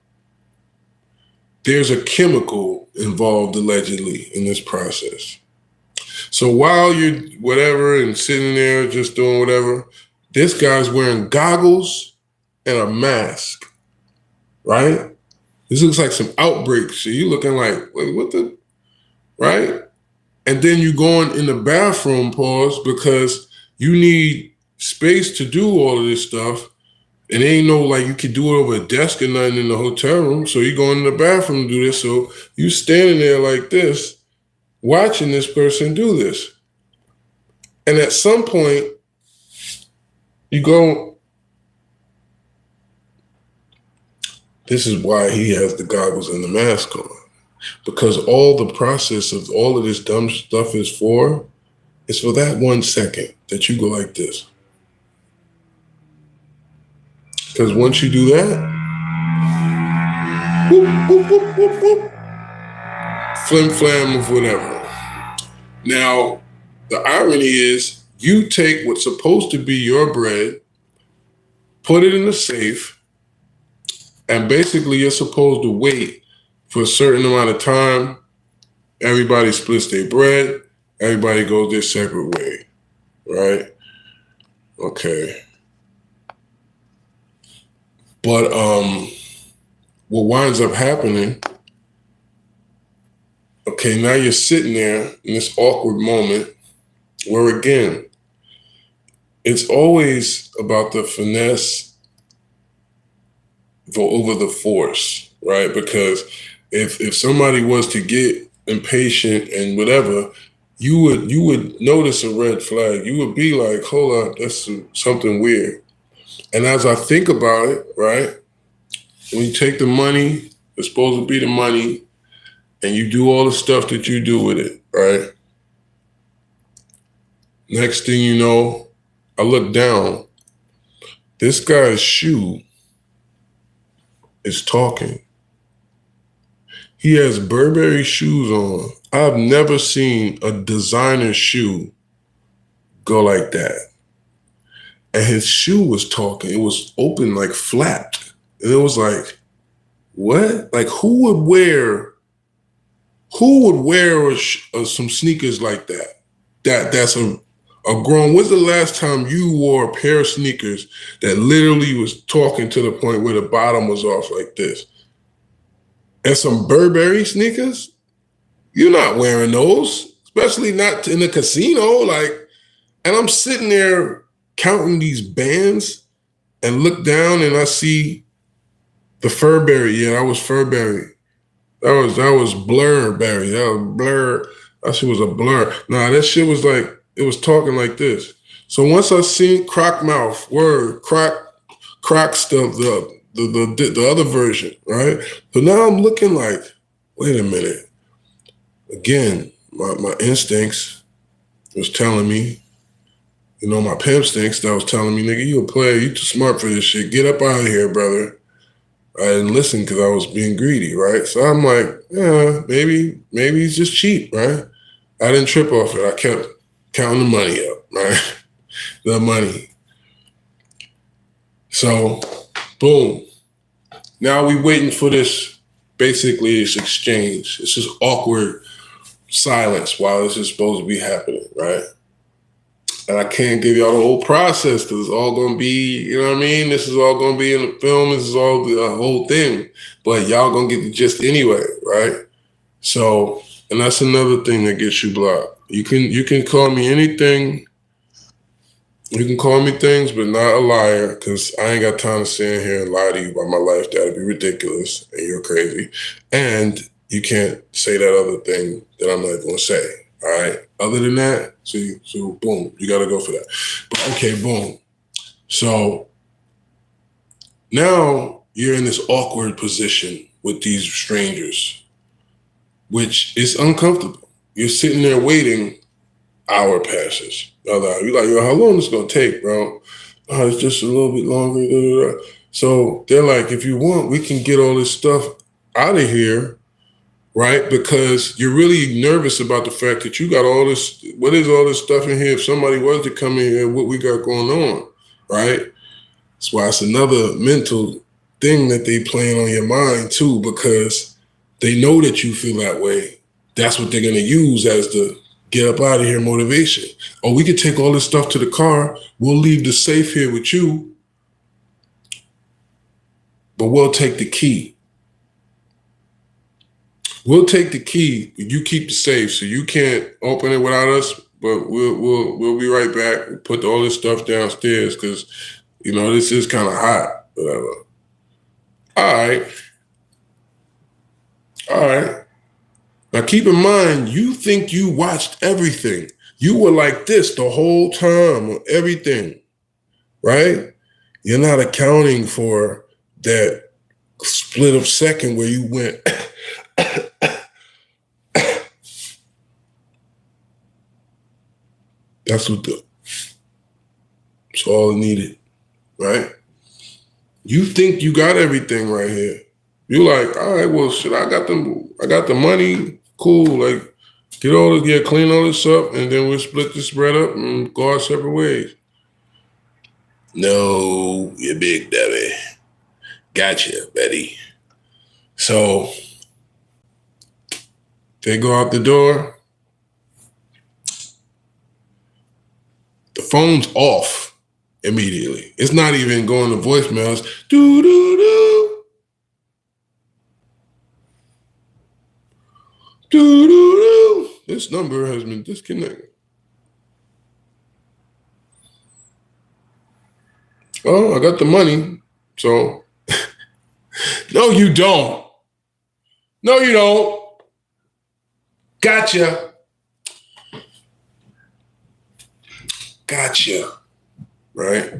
Speaker 1: there's a chemical involved allegedly in this process. So while you're whatever and sitting there just doing whatever, this guy's wearing goggles and a mask, right? This looks like some outbreak shit. You looking like, wait, what the, right? And then you going in the bathroom, pause, because you need space to do all of this stuff. And ain't no like you could do it over a desk or nothing in the hotel room. So you go in the bathroom to do this. So you standing there like this, watching this person do this. And at some point, you go, this is why he has the goggles and the mask on. Because all the process of all of this dumb stuff is for that 1 second that you go like this. Because once you do that, whoop, whoop, whoop, whoop, whoop, flim flam of whatever. Now, the irony is you take what's supposed to be your bread, put it in the safe, and basically you're supposed to wait for a certain amount of time. Everybody splits their bread. Everybody goes their separate way, right? Okay. But what winds up happening, okay, now you're sitting there in this awkward moment where, again, it's always about the finesse over the force, right? Because if somebody was to get impatient and whatever, you would notice a red flag. You would be like, hold on, that's something weird. And as I think about it, right, when you take the money, it's supposed to be the money, and you do all the stuff that you do with it, right? Next thing you know, I look down. This guy's shoe is talking. He has Burberry shoes on. I've never seen a designer shoe go like that. And his shoe was talking. It was open, like flapped. And it was like, what? Like who would wear some sneakers like that? That's a grown. When's the last time you wore a pair of sneakers that literally was talking to the point where the bottom was off like this? And some Burberry sneakers? You're not wearing those, especially not in a casino. Like, and I'm sitting there counting these bands and look down and I see the Furberry. Yeah, that was Furberry. That was Blurberry. That was Blur. That shit was a blur. Nah, that shit was like, it was talking like this. So once I seen Croc Mouth, Croc's the other version, right? So now I'm looking like, wait a minute. Again, my instincts was telling me, my pimp instincts that was telling me, nigga, you a player, you too smart for this shit. Get up out of here, brother. I didn't listen because I was being greedy, right? So I'm like, yeah, maybe he's just cheap, right? I didn't trip off it. I kept counting the money up, right? The money. So, boom. Now we waiting for this, basically this exchange. It's just awkward silence while this is supposed to be happening, right? And I can't give y'all the whole process because it's all going to be, you know what I mean? This is all going to be in the film. This is all the whole thing. But y'all going to get the gist anyway, right? So, and that's another thing that gets you blocked. You can call me anything. You can call me things, but not a liar, because I ain't got time to sit here and lie to you about my life. That'd be ridiculous, and you're crazy. And you can't say that other thing that I'm not going to say. All right. Other than that, so boom, you got to go for that. But okay, boom. So now you're in this awkward position with these strangers, which is uncomfortable. You're sitting there waiting, hour passes. You're like, yo, how long is this going to take, bro? Oh, it's just a little bit longer. Da, da, da. So they're like, if you want, we can get all this stuff out of here. Right? Because you're really nervous about the fact that you got all this, what is all this stuff in here? If somebody was to come in here, what we got going on, right? That's why it's another mental thing that they playing on your mind too, because they know that you feel that way. That's what they're going to use as the get up out of here motivation. Oh, we could take all this stuff to the car. We'll leave the safe here with you, but we'll take the key. We'll take the key. You keep the safe, so you can't open it without us. But we'll be right back. We'll put all this stuff downstairs because this is kind of hot. Whatever. All right. Now keep in mind, you think you watched everything. You were like this the whole time on everything, right? You're not accounting for that split of second where you went. That's all it needed, right? You think you got everything right here. You're like, all right, well, shit, I got the money, cool. Like, clean all this up, and then we'll split the spread up and go our separate ways. No, you big Debbie. Gotcha, Betty. So they go out the door. The phone's off immediately. It's not even going to voicemails. Do-do-do. Do-do-do. This number has been disconnected. Oh, I got the money. So, no, you don't. No, you don't. Gotcha. Right?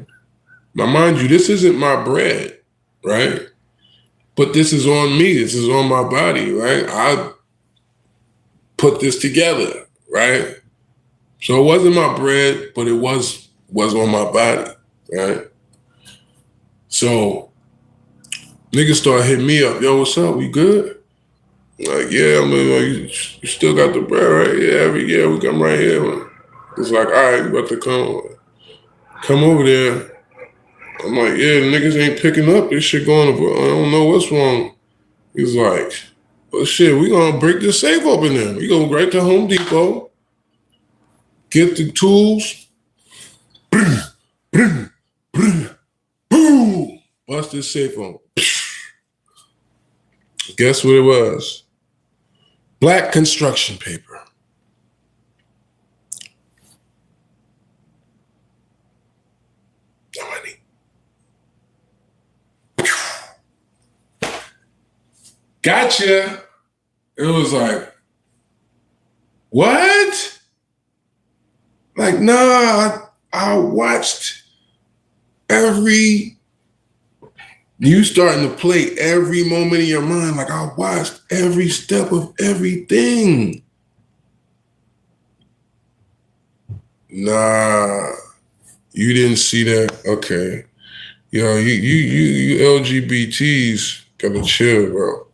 Speaker 1: Now, mind you, this isn't my bread, right? But this is on me. This is on my body, right? I put this together, right? So it wasn't my bread, but it was on my body, right? So niggas start hitting me up. Yo, what's up? We good? Like, yeah, I mean, like, you still got the bread, right? Yeah, every year we come right here. It's like, all right, you about to come over there. I'm like, yeah, the niggas ain't picking up. This shit going, I don't know what's wrong. He's like, well, shit, we gonna break this safe open then. We go right to Home Depot, get the tools, boom, bust this safe open. Guess what it was? Black construction paper. Money. Gotcha. It was what? Nah, I watched you starting to play every moment of your mind. I watched every step of everything. Nah, you didn't see that? Okay. Yo, you LGBTs gotta chill, bro.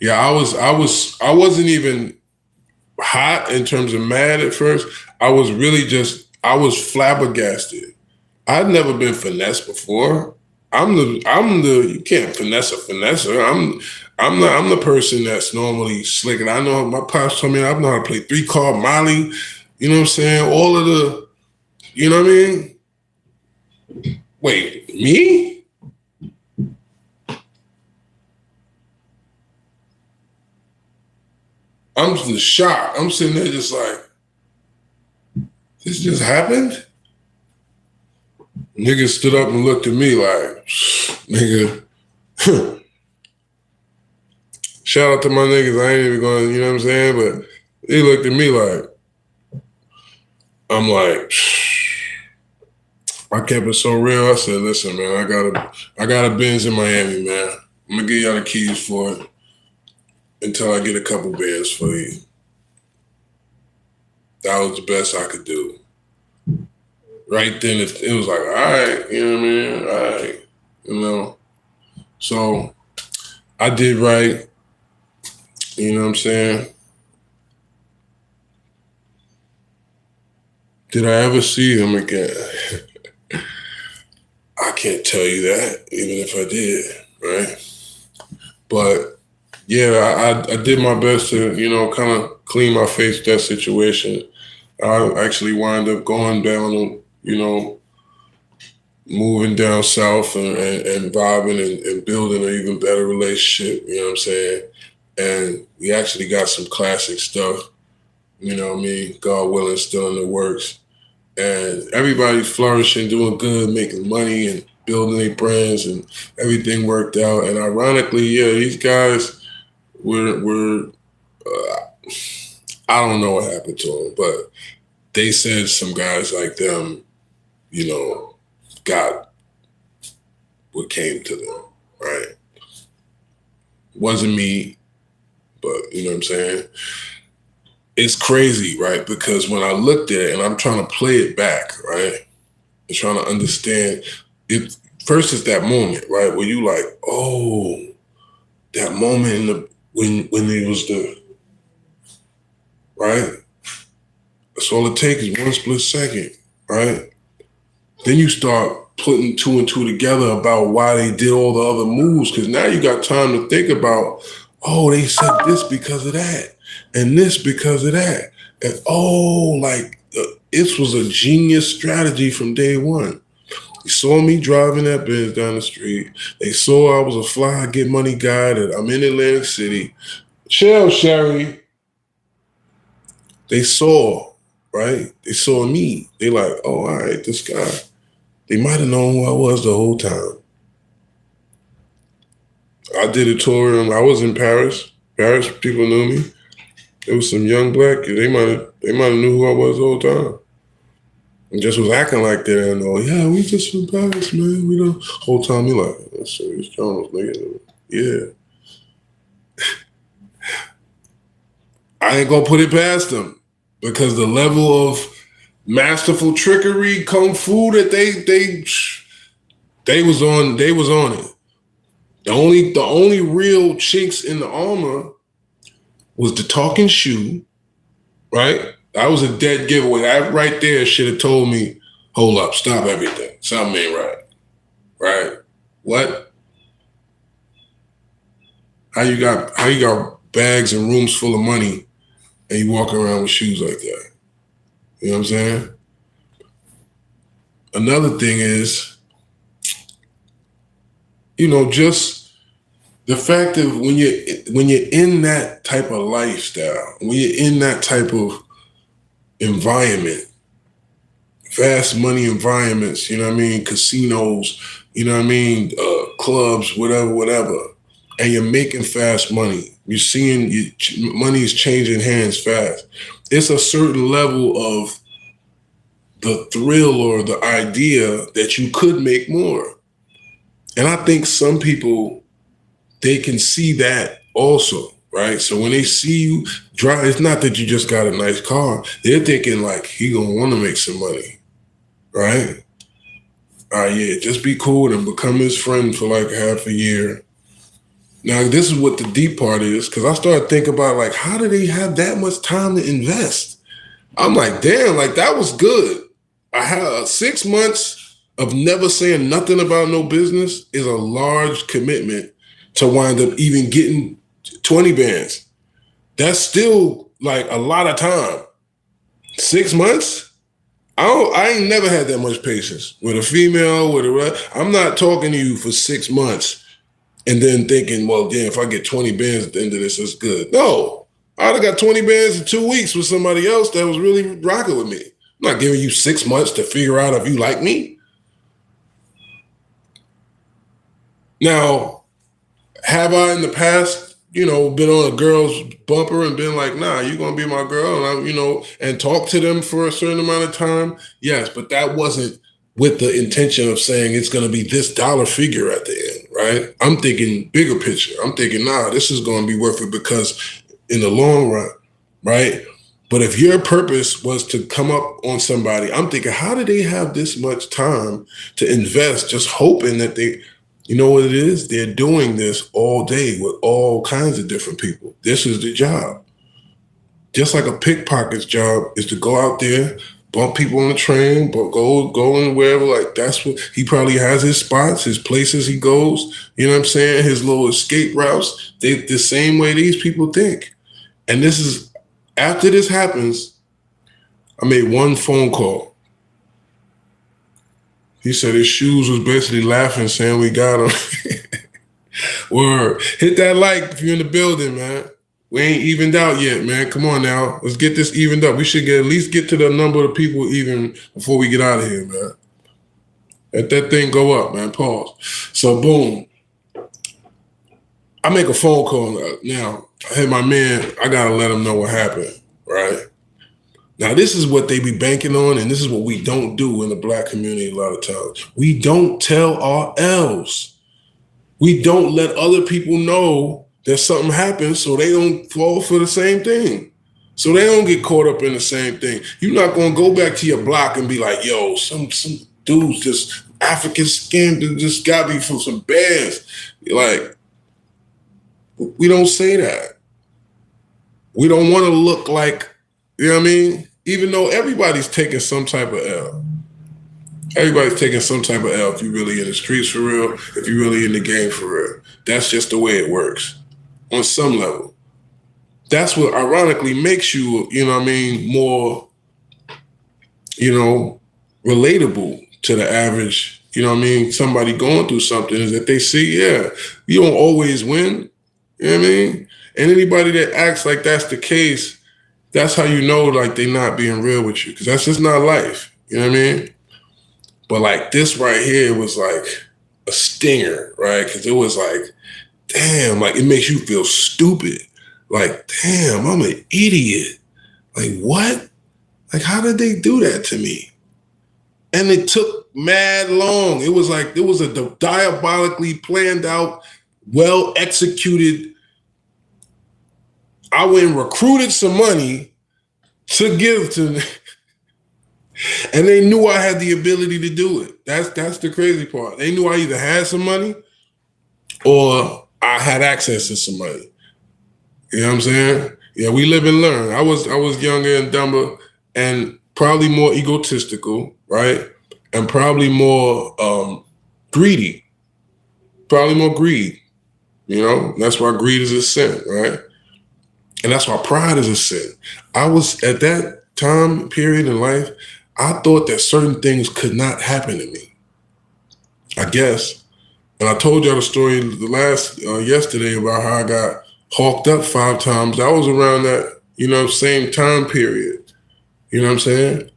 Speaker 1: Yeah, I wasn't even hot in terms of mad at first. I was flabbergasted. I'd never been finessed before. I'm the you can't finesse a finesser. I'm the person that's normally slick. And I know my pops told me I know how to play 3-card Molly. You know what I'm saying? All of the, you know what I mean? Wait, me? I'm just shocked. I'm sitting there just like, this just happened? Nigga stood up and looked at me like, nigga. Shout out to my niggas. I ain't even going, you know what I'm saying? But they looked at me like, I'm like, I kept it so real. I said, listen, man, I got a Benz in Miami, man. I'm gonna give y'all the keys for it until I get a couple bands for you. That was the best I could do. Right then, it was like, all right, you know what I mean? All right, you know. So I did right, you know what I'm saying? Did I ever see him again? I can't tell you that, even if I did, right? But yeah, I did my best to, you know, kind of clean my face with that situation. I actually wound up going down, you know, moving down south and vibing and building an even better relationship, you know what I'm saying? And we actually got some classic stuff, you know what I mean? God willing, still in the works. And everybody's flourishing, doing good, making money and building their brands, and everything worked out. And ironically, yeah, these guys were I don't know what happened to them, but they said some guys like them, you know, got what came to them, right? Wasn't me, but you know what I'm saying? It's crazy, right? Because when I looked at it and I'm trying to play it back, right? And trying to understand it. First is that moment, right? Where you like, oh, that moment when it was right? That's all it takes is one split second, right? Then you start putting 2 and 2 together about why they did all the other moves, because now you got time to think about, oh, they said this because of that, and this because of that. And it was a genius strategy from day one. They saw me driving that Benz down the street. They saw I was a fly, get money guy, that I'm in Atlantic City. Chill, Sherry. They saw, right? They saw me. They like, oh, all right, this guy. They might have known who I was the whole time. I did a tour and I was in Paris. Paris, people knew me. There was some young black kids. They might have knew who I was the whole time. And just was acting like that and all, yeah, we just from Paris, man. We don't whole time you like, that's Serious Jones, nigga. Yeah. I ain't gonna put it past them because the level of masterful trickery, kung fu that they was on it. The only real chinks in the armor was the talking shoe, right? That was a dead giveaway. That right there should have told me, hold up, stop everything. Something ain't right. Right? What? How you got bags and rooms full of money and you walk around with shoes like that? You know what I'm saying? Another thing is, just the fact that when you're in that type of lifestyle, when you're in that type of environment, fast money environments, you know what I mean, casinos, you know what I mean, clubs, whatever, and you're making fast money. You're seeing money is changing hands fast. It's a certain level of the thrill or the idea that you could make more. And I think some people, they can see that also, right? So when they see you drive, it's not that you just got a nice car. They're thinking like, he gonna want to make some money, right? Yeah, just be cool and become his friend for like half a year. Now, this is what the deep part is, because I started thinking about like, how do they have that much time to invest? I'm like, damn, like that was good. I had 6 months of never saying nothing about no business is a large commitment to wind up even getting 20 bands. That's still like a lot of time. 6 months? I ain't never had that much patience with a female, I'm not talking to you for 6 months and then thinking, well, damn, if I get 20 bands at the end of this, that's good. No, I'd have got 20 bands in 2 weeks with somebody else that was really rocking with me. I'm not giving you 6 months to figure out if you like me. Now, have I in the past, been on a girl's bumper and been like, nah, you're going to be my girl, and and talk to them for a certain amount of time? Yes, but that wasn't with the intention of saying it's going to be this dollar figure at the end, right? I'm thinking bigger picture. I'm thinking, nah, this is going to be worth it because in the long run, right? But if your purpose was to come up on somebody, I'm thinking, how do they have this much time to invest just hoping that they, you know what it is? They're doing this all day with all kinds of different people. This is the job. Just like a pickpocket's job is to go out there, bump people on the train, but go in wherever. Like that's what he probably has his spots, his places he goes. You know what I'm saying? His little escape routes. They the same way these people think. And this is after this happens. I made one phone call. He said his shoes was basically laughing, saying we got him. Word. Hit that like if you're in the building, man. We ain't evened out yet, man. Come on now. Let's get this evened up. We should at least get to the number of people even before we get out of here, man. Let that thing go up, man. Pause. So, boom. I make a phone call now. I had my man, I got to let him know what happened, right? Now, this is what they be banking on, and this is what we don't do in the Black community a lot of times. We don't tell our L's. We don't let other people know that something happens so they don't fall for the same thing. So they don't get caught up in the same thing. You're not going to go back to your block and be like, yo, some dudes just African skin just got me for some bands. Like, we don't say that. We don't want to look like, you know what I mean? Even though everybody's taking some type of L. Everybody's taking some type of L if you're really in the streets for real, if you're really in the game for real. That's just the way it works on some level. That's what ironically makes you, you know what I mean, more, relatable to the average, you know what I mean, somebody going through something is that they see, yeah, you don't always win, you know what I mean? And anybody that acts like that's the case, that's how you know, like, they not being real with you, because that's just not life, you know what I mean? But like this right here was like a stinger, right? Because it was like, damn, like it makes you feel stupid. Like, damn, I'm an idiot. Like, what? Like, how did they do that to me? And it took mad long. It was a diabolically planned out, well executed. I went and recruited some money to give to me. And they knew I had the ability to do it. That's the crazy part. They knew I either had some money or I had access to some money. You know what I'm saying? Yeah, we live and learn. I was younger and dumber and probably more egotistical, right? And probably more greedy. Probably more greed. You know, that's why greed is a sin, right? And that's why pride is a sin. I was at that time period in life, I thought that certain things could not happen to me. I guess. And I told y'all the story yesterday about how I got hawked up 5 times. That was around that, same time period. You know what I'm saying?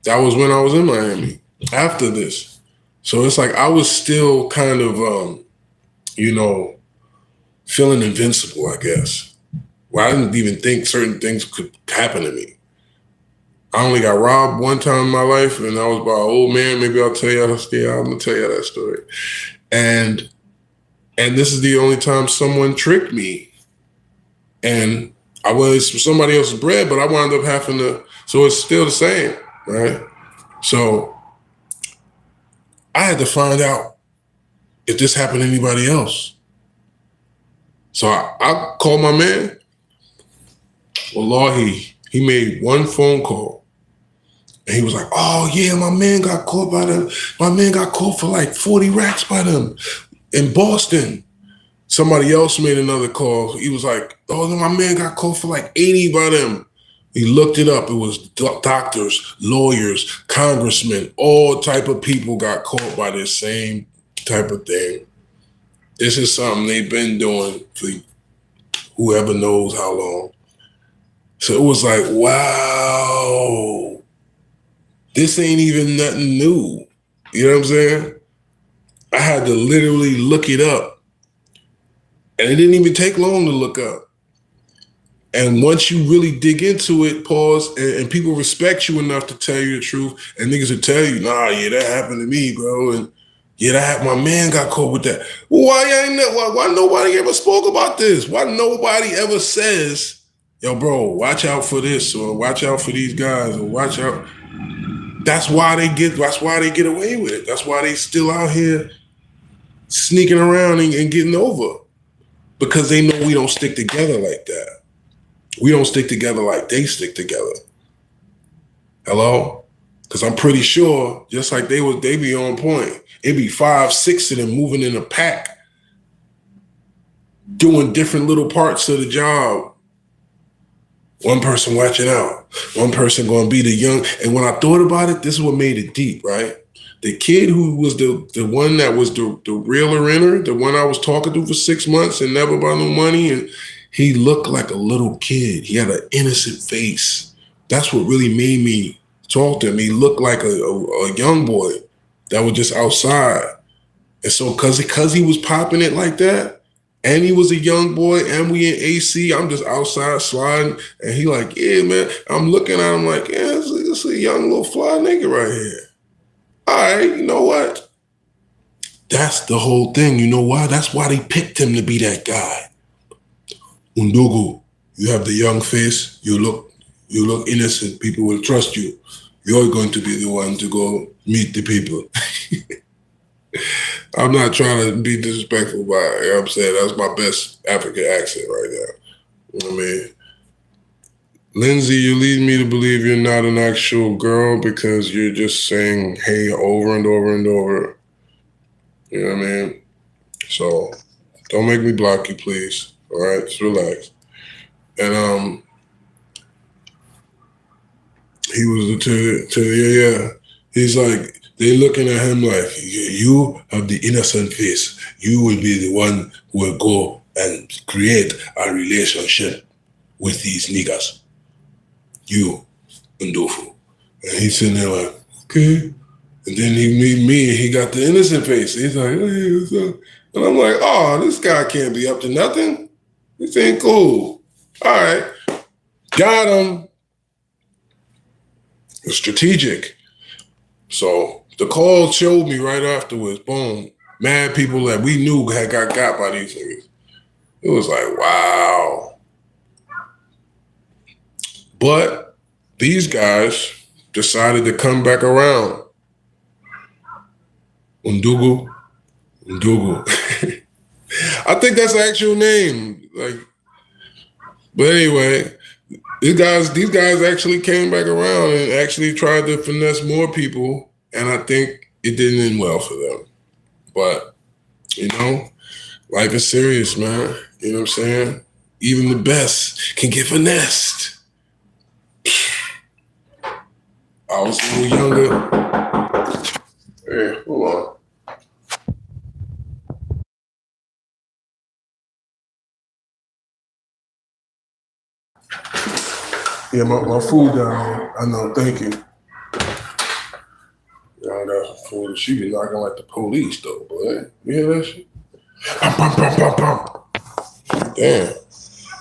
Speaker 1: That was when I was in Miami after this. So it's like I was still kind of, feeling invincible, I guess. Well, I didn't even think certain things could happen to me. I only got robbed one time in my life, and I was by an old man. Maybe I'll tell you I'm gonna tell you that story. And this is the only time someone tricked me. And I was somebody else's bread, but I wound up having to, so it's still the same, right? So I had to find out if this happened to anybody else. So I called my man. Wallahi, he made one phone call. And he was like, oh, yeah, my man got caught by them. My man got caught for like 40 racks by them in Boston. Somebody else made another call. He was like, oh, my man got caught for like 80 by them. He looked it up. It was doctors, lawyers, congressmen, all type of people got caught by this same type of thing. This is something they've been doing for whoever knows how long. So it was like, wow, this ain't even nothing new. You know what I'm saying? I had to literally look it up. And it didn't even take long to look up. And once you really dig into it, pause, and people respect you enough to tell you the truth, and niggas will tell you, nah, yeah, that happened to me, bro. And yeah, my man got caught with that. Well, why nobody ever spoke about this? Why nobody ever says, yo, bro, watch out for this, or watch out for these guys, or watch out. That's why they get away with it. That's why they still out here sneaking around and getting over. Because they know we don't stick together like that. We don't stick together like they stick together. Hello? Because I'm pretty sure, just like they be on point. It'd be 5, 6 of them moving in a pack, doing different little parts of the job. One person watching out. One person going to be the young. And when I thought about it, this is what made it deep, right? The kid who was the one that was the realer in her, the one I was talking to for 6 months and never bought no money, and he looked like a little kid. He had an innocent face. That's what really made me talk to him. He looked like a young boy that was just outside. And so because he was popping it like that, and he was a young boy, and we in AC, I'm just outside sliding, and he like, yeah, man. I'm looking at him like, yeah, this a young little fly nigga right here. All right, you know what? That's the whole thing. You know why? That's why they picked him to be that guy. Undogu, you have the young face. You look innocent. People will trust you. You're going to be the one to go meet the people. I'm not trying to be disrespectful, but you know what I'm saying? That's my best African accent right now. You know what I mean? Lindsay, you lead me to believe you're not an actual girl because you're just saying hey over and over and over. You know what I mean? So don't make me block you, please. All right, just relax. And he was yeah. He's like, they looking at him like, you have the innocent face. You will be the one who will go and create a relationship with these niggas. You, Ndofu. And he's sitting there like, okay. And then he meet me and he got the innocent face. He's like, hey, what's up? And I'm like, oh, this guy can't be up to nothing. This ain't cool. All right. Got him. It's strategic. So the call showed me right afterwards, boom, mad people that we knew had got by these niggas. It was like, wow. But these guys decided to come back around. Undugu. I think that's the actual name. But anyway, these guys actually came back around and actually tried to finesse more people, and I think it didn't end well for them. But life is serious, man. You know what I'm saying? Even the best can get finessed. I was a little younger. Hey, hold on. Yeah, my food down here. I know, thank you. Y'all got some food. She be knocking like the police, though, boy. You hear that shit? Pum, pum, pum, pum, pum. Damn.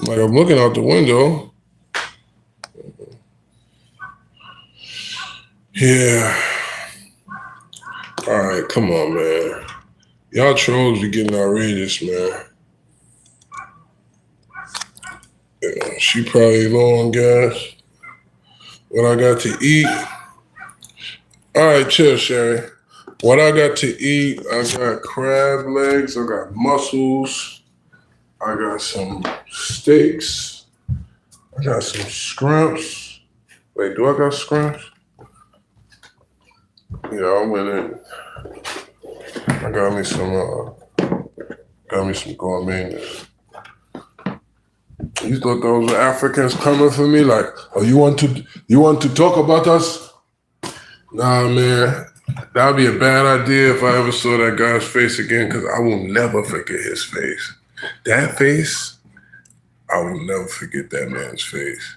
Speaker 1: Like, I'm looking out the window. Yeah. All right, come on, man. Y'all trolls be getting outrageous, man. Yeah, she probably low on gas. What I got to eat? All right, chill, Sherry. What I got to eat, I got crab legs, I got mussels, I got some steaks, I got some scrimps. Wait, do I got scrimps? Yeah, I went in. I got me some gourmet. You thought those were Africans coming for me? Like, oh, you want to talk about us? Nah, man. That'd be a bad idea if I ever saw that guy's face again, because I will never forget his face. That face, I will never forget that man's face.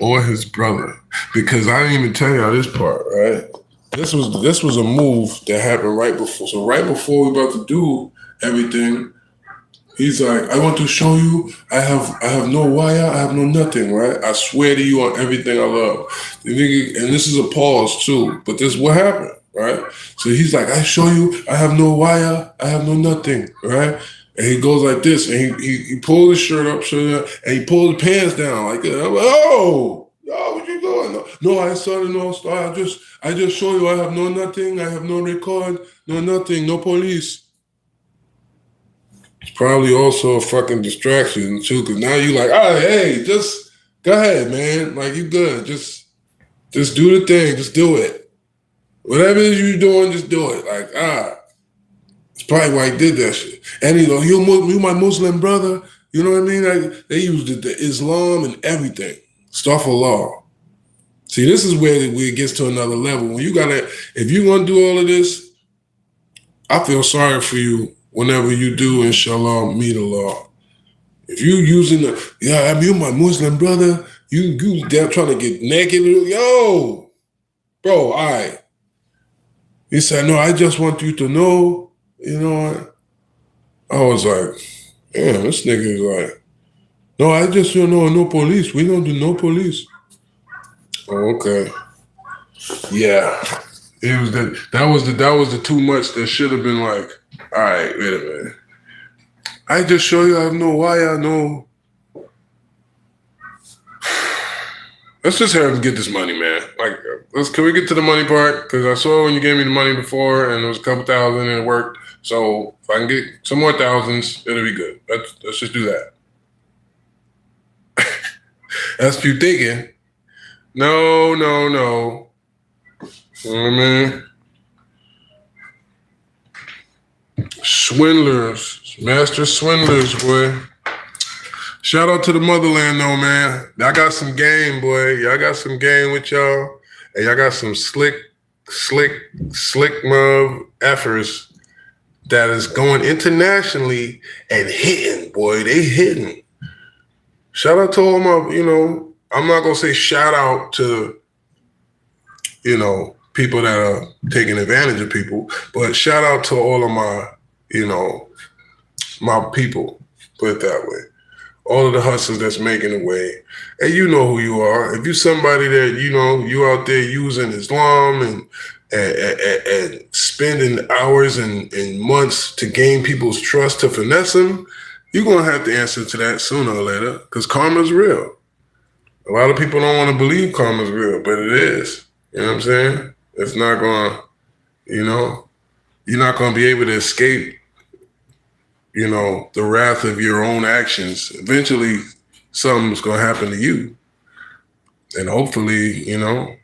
Speaker 1: Or his brother. Because I didn't even tell y'all this part, right? This was a move that happened right before. So right before we about to do everything, he's like, I want to show you I have no wire, I have no nothing, right? I swear to you on everything I love. And this is a pause too, but this is what happened, right? So he's like, I show you I have no wire, I have no nothing, right? And he goes like this, and he pulls his shirt up, and he pulls his pants down like that. I'm like, oh, what you doing? No, I saw no star. I just show you I have no nothing, I have no record, no nothing, no police. It's probably also a fucking distraction too, because now you like, oh, hey, just go ahead, man. Like, you good. Just do the thing. Just do it. Whatever it is you're doing, just do it. Like, it's probably why he did that shit. And you my Muslim brother. You know what I mean? Like, they used the Islam and everything. Stuff of law. See, this is where it gets to another level. When if you're gonna do all of this, I feel sorry for you. Whenever you do, inshallah, meet Allah. If you using you my Muslim brother, you damn trying to get naked, yo, bro, all right. He said, no, I just want you to know, I was like, damn, this nigga is like, no, I just don't know, no police. We don't do no police. Oh, okay. Yeah. It was that was the too much that should have been like, all right, wait a minute. I just show you I have no wire, no. Let's just have him get this money, man. Like, can we get to the money part? Because I saw when you gave me the money before, and it was a couple thousand, and it worked. So if I can get some more thousands, it'll be good. Let's just do that. That's what you thinking. No. You know what I mean? Swindlers, master swindlers, boy. Shout out to the motherland, though, man. I got some game, boy. Y'all got some game with y'all. And y'all got some slick move efforts that is going internationally and hitting, boy. They hitting. Shout out to all my, I'm not going to say shout out to, people that are taking advantage of people, but shout out to all of my, my people, put it that way. all of the hustlers that's making a way. And you know who you are. If you're somebody that, you out there using Islam and spending hours and months to gain people's trust to finesse them, you're going to have to answer to that sooner or later because karma's real. A lot of people don't want to believe karma's real, but it is. You know what I'm saying? It's not going to, you're not going to be able to escape, the wrath of your own actions. Eventually, something's going to happen to you. And hopefully, I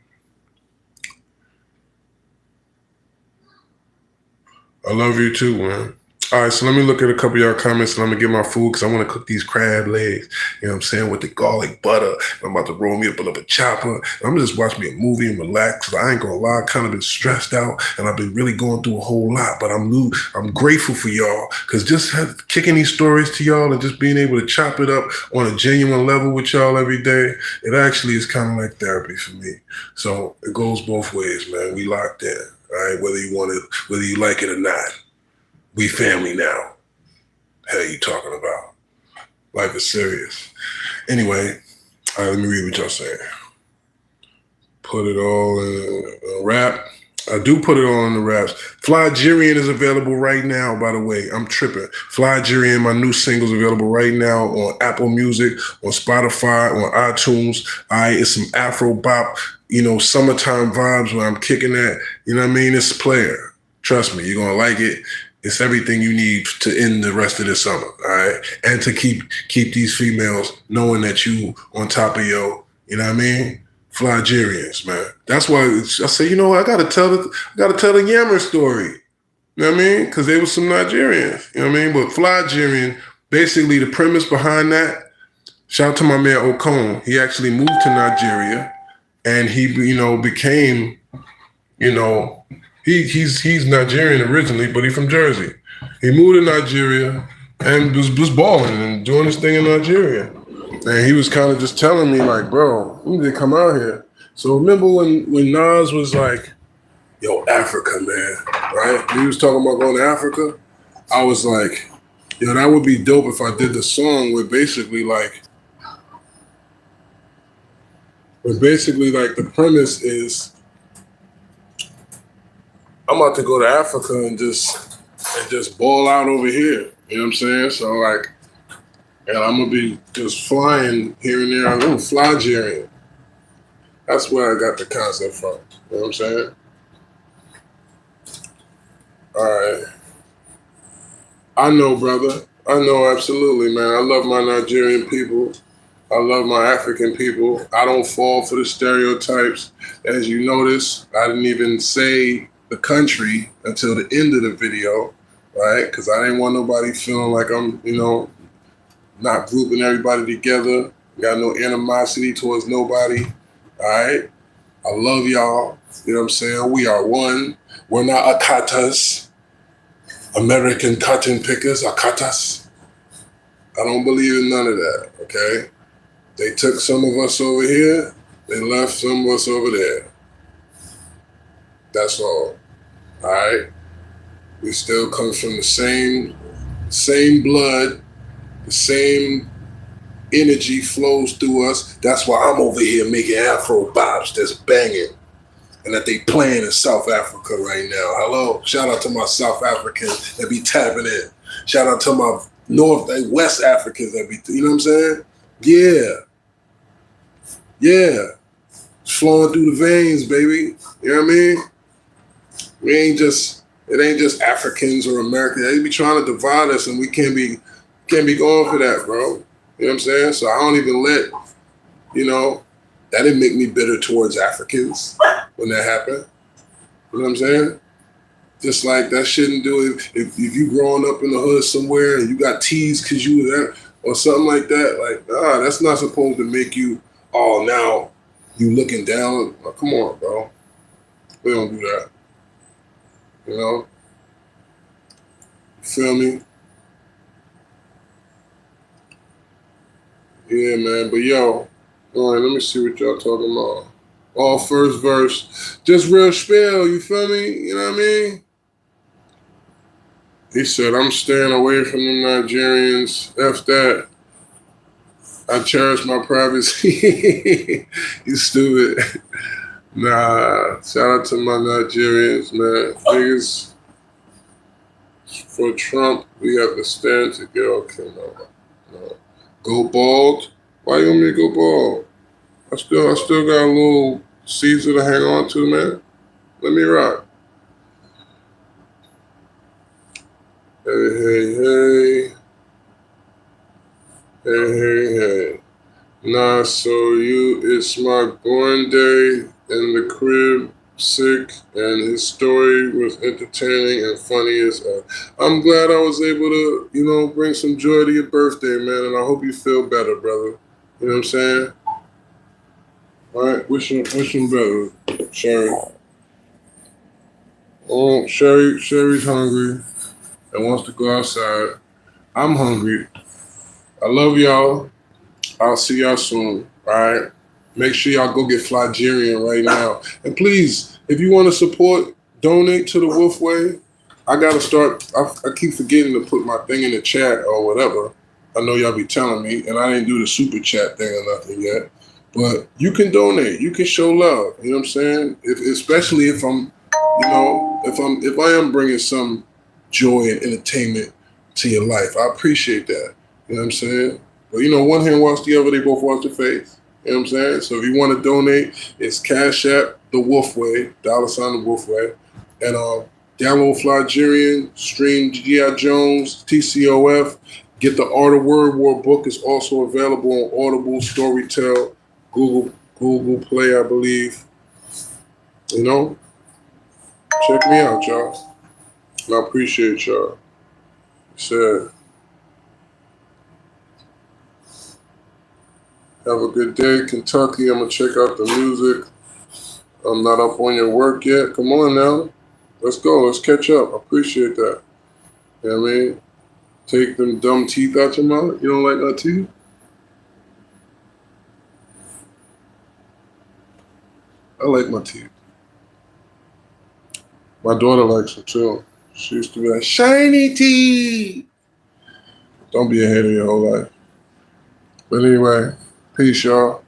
Speaker 1: love you too, man. All right, so let me look at a couple of y'all comments and I'm gonna get my food because I want to cook these crab legs, you know what I'm saying, with the garlic butter. I'm about to roll me up a little chopper. I'm gonna just watch me a movie and relax. I ain't gonna lie, I've kind of been stressed out and I've been really going through a whole lot, but I'm grateful for y'all because just kicking these stories to y'all and just being able to chop it up on a genuine level with y'all every day, it actually is kind of like therapy for me. So it goes both ways, man. We locked in, all right, whether you like it or not. We family now. Hell you talking about? Life is serious. Anyway, all right, let me read what y'all saying. Put it all in a rap. I do put it all in the raps. Flygerian is available right now, by the way. I'm tripping. Flygerian, my new single's available right now on Apple Music, on Spotify, on iTunes. All right, it's some Afro bop, summertime vibes where I'm kicking that. You know what I mean? It's a player. Trust me, you're going to like it. It's everything you need to end the rest of the summer, all right? And to keep these females knowing that you on top of you know what I mean? Flygerians, man. That's why I say, I gotta tell the Yammer story. You know what I mean? Because they were some Nigerians. You know what I mean? But Flygerian, basically the premise behind that, shout out to my man Okon. He actually moved to Nigeria and he, became, He's Nigerian originally, but he's from Jersey. He moved to Nigeria and was balling and doing his thing in Nigeria. And he was kind of just telling me, like, bro, you need to come out here. So remember when Nas was like, yo, Africa, man, right? He was talking about going to Africa. I was like, yo, that would be dope if I did the song where basically the premise is, I'm about to go to Africa and just ball out over here. You know what I'm saying? So and I'm gonna be just flying here and there. I'm gonna Flygerian. That's where I got the concept from. You know what I'm saying? All right. I know, brother. I know, absolutely, man. I love my Nigerian people. I love my African people. I don't fall for the stereotypes. As you notice, I didn't even say the country until the end of the video, right? Because I didn't want nobody feeling like I'm, not grouping everybody together. Got no animosity towards nobody, all right? I love y'all, you know what I'm saying? We are one. We're not Akatas, American cotton pickers, Akatas. I don't believe in none of that, okay? They took some of us over here, they left some of us over there. That's all right? We still come from the same blood, the same energy flows through us. That's why I'm over here making Afro bops that's banging and that they playing in South Africa right now. Hello, shout out to my South Africans that be tapping in. Shout out to my North and West Africans that be, you know what I'm saying? Yeah. It's flowing through the veins, baby. You know what I mean? It ain't just Africans or Americans. They be trying to divide us and we can't be going for that, bro. You know what I'm saying? So I don't even let, that didn't make me bitter towards Africans when that happened. You know what I'm saying? Just like that shouldn't do it. If you growing up in the hood somewhere and you got teased because you were there or something like that, that's not supposed to make you, now you looking down. Oh, come on, bro. We don't do that. You feel me? Yeah, man. But yo, all right, let me see what y'all talking about. All first verse, just real spiel, you feel me? You know what I mean? He said, I'm staying away from the Nigerians. F that. I cherish my privacy. You stupid. Nah, shout out to my Nigerians, man. Niggas, for Trump, we have to stand together. Okay, no. Go bald? Why you want me to go bald? I still got a little Caesar to hang on to, man. Let me rock. Hey. Hey. Nah, so it's my born day in the crib, sick, and his story was entertaining and funny as hell. I'm glad I was able to, bring some joy to your birthday, man, and I hope you feel better, brother. You know what I'm saying? All right, wish him better, Sherry. Oh, Sherry's hungry and wants to go outside. I'm hungry. I love y'all. I'll see y'all soon. All right. Make sure y'all go get Flygerian right now. And please, if you want to support, donate to the Wolf Way. I gotta start. I keep forgetting to put my thing in the chat or whatever. I know y'all be telling me, and I didn't do the super chat thing or nothing yet. But you can donate. You can show love. You know what I'm saying? Especially if I'm, if I am bringing some joy and entertainment to your life, I appreciate that. You know what I'm saying? But one hand wash the other, they both wash the face. You know what I'm saying? So if you want to donate, it's Cash App the Wolf Way, $ the Wolf Way. And download Flygerian, stream G.I. Jones, TCOF. Get the Art of Word War book. Is also available on Audible, Storytel, Google Play, I believe. Check me out, y'all. And I appreciate y'all. Said, have a good day, Kentucky. I'm gonna check out the music. I'm not up on your work yet. Come on now. Let's go. Let's catch up. I appreciate that. You know what I mean? Take them dumb teeth out your mouth. You don't like my teeth? I like my teeth. My daughter likes them too. She used to be like, shiny teeth. Don't be a hater your whole life. But anyway, peace, y'all.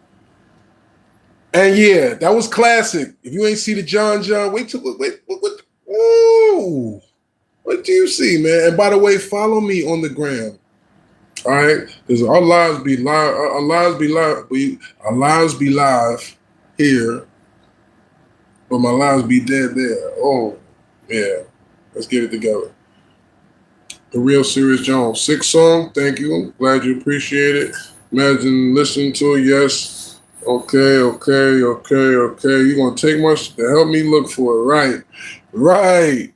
Speaker 1: And yeah, that was classic. If you ain't see the John, wait. Ooh. What do you see, man? And by the way, follow me on the gram. All right, because our lives be live. Our lives be live. Our lives be live here, but my lives be dead there. Oh, yeah. Let's get it together. The real Serius Jones. Sick song. Thank you. Glad you appreciate it. Imagine listening to it. Yes. Okay. You're gonna take much to help me look for it. Right.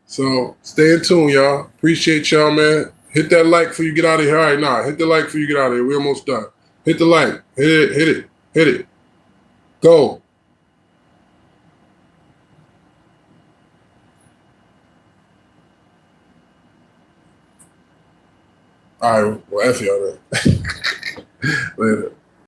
Speaker 1: So stay in tune, y'all. Appreciate y'all, man. Hit that like before you get out of here. All right, hit the like before you get out of here. We're almost done. Hit the like. Hit it. Go. All right, well, F y'all then. Later.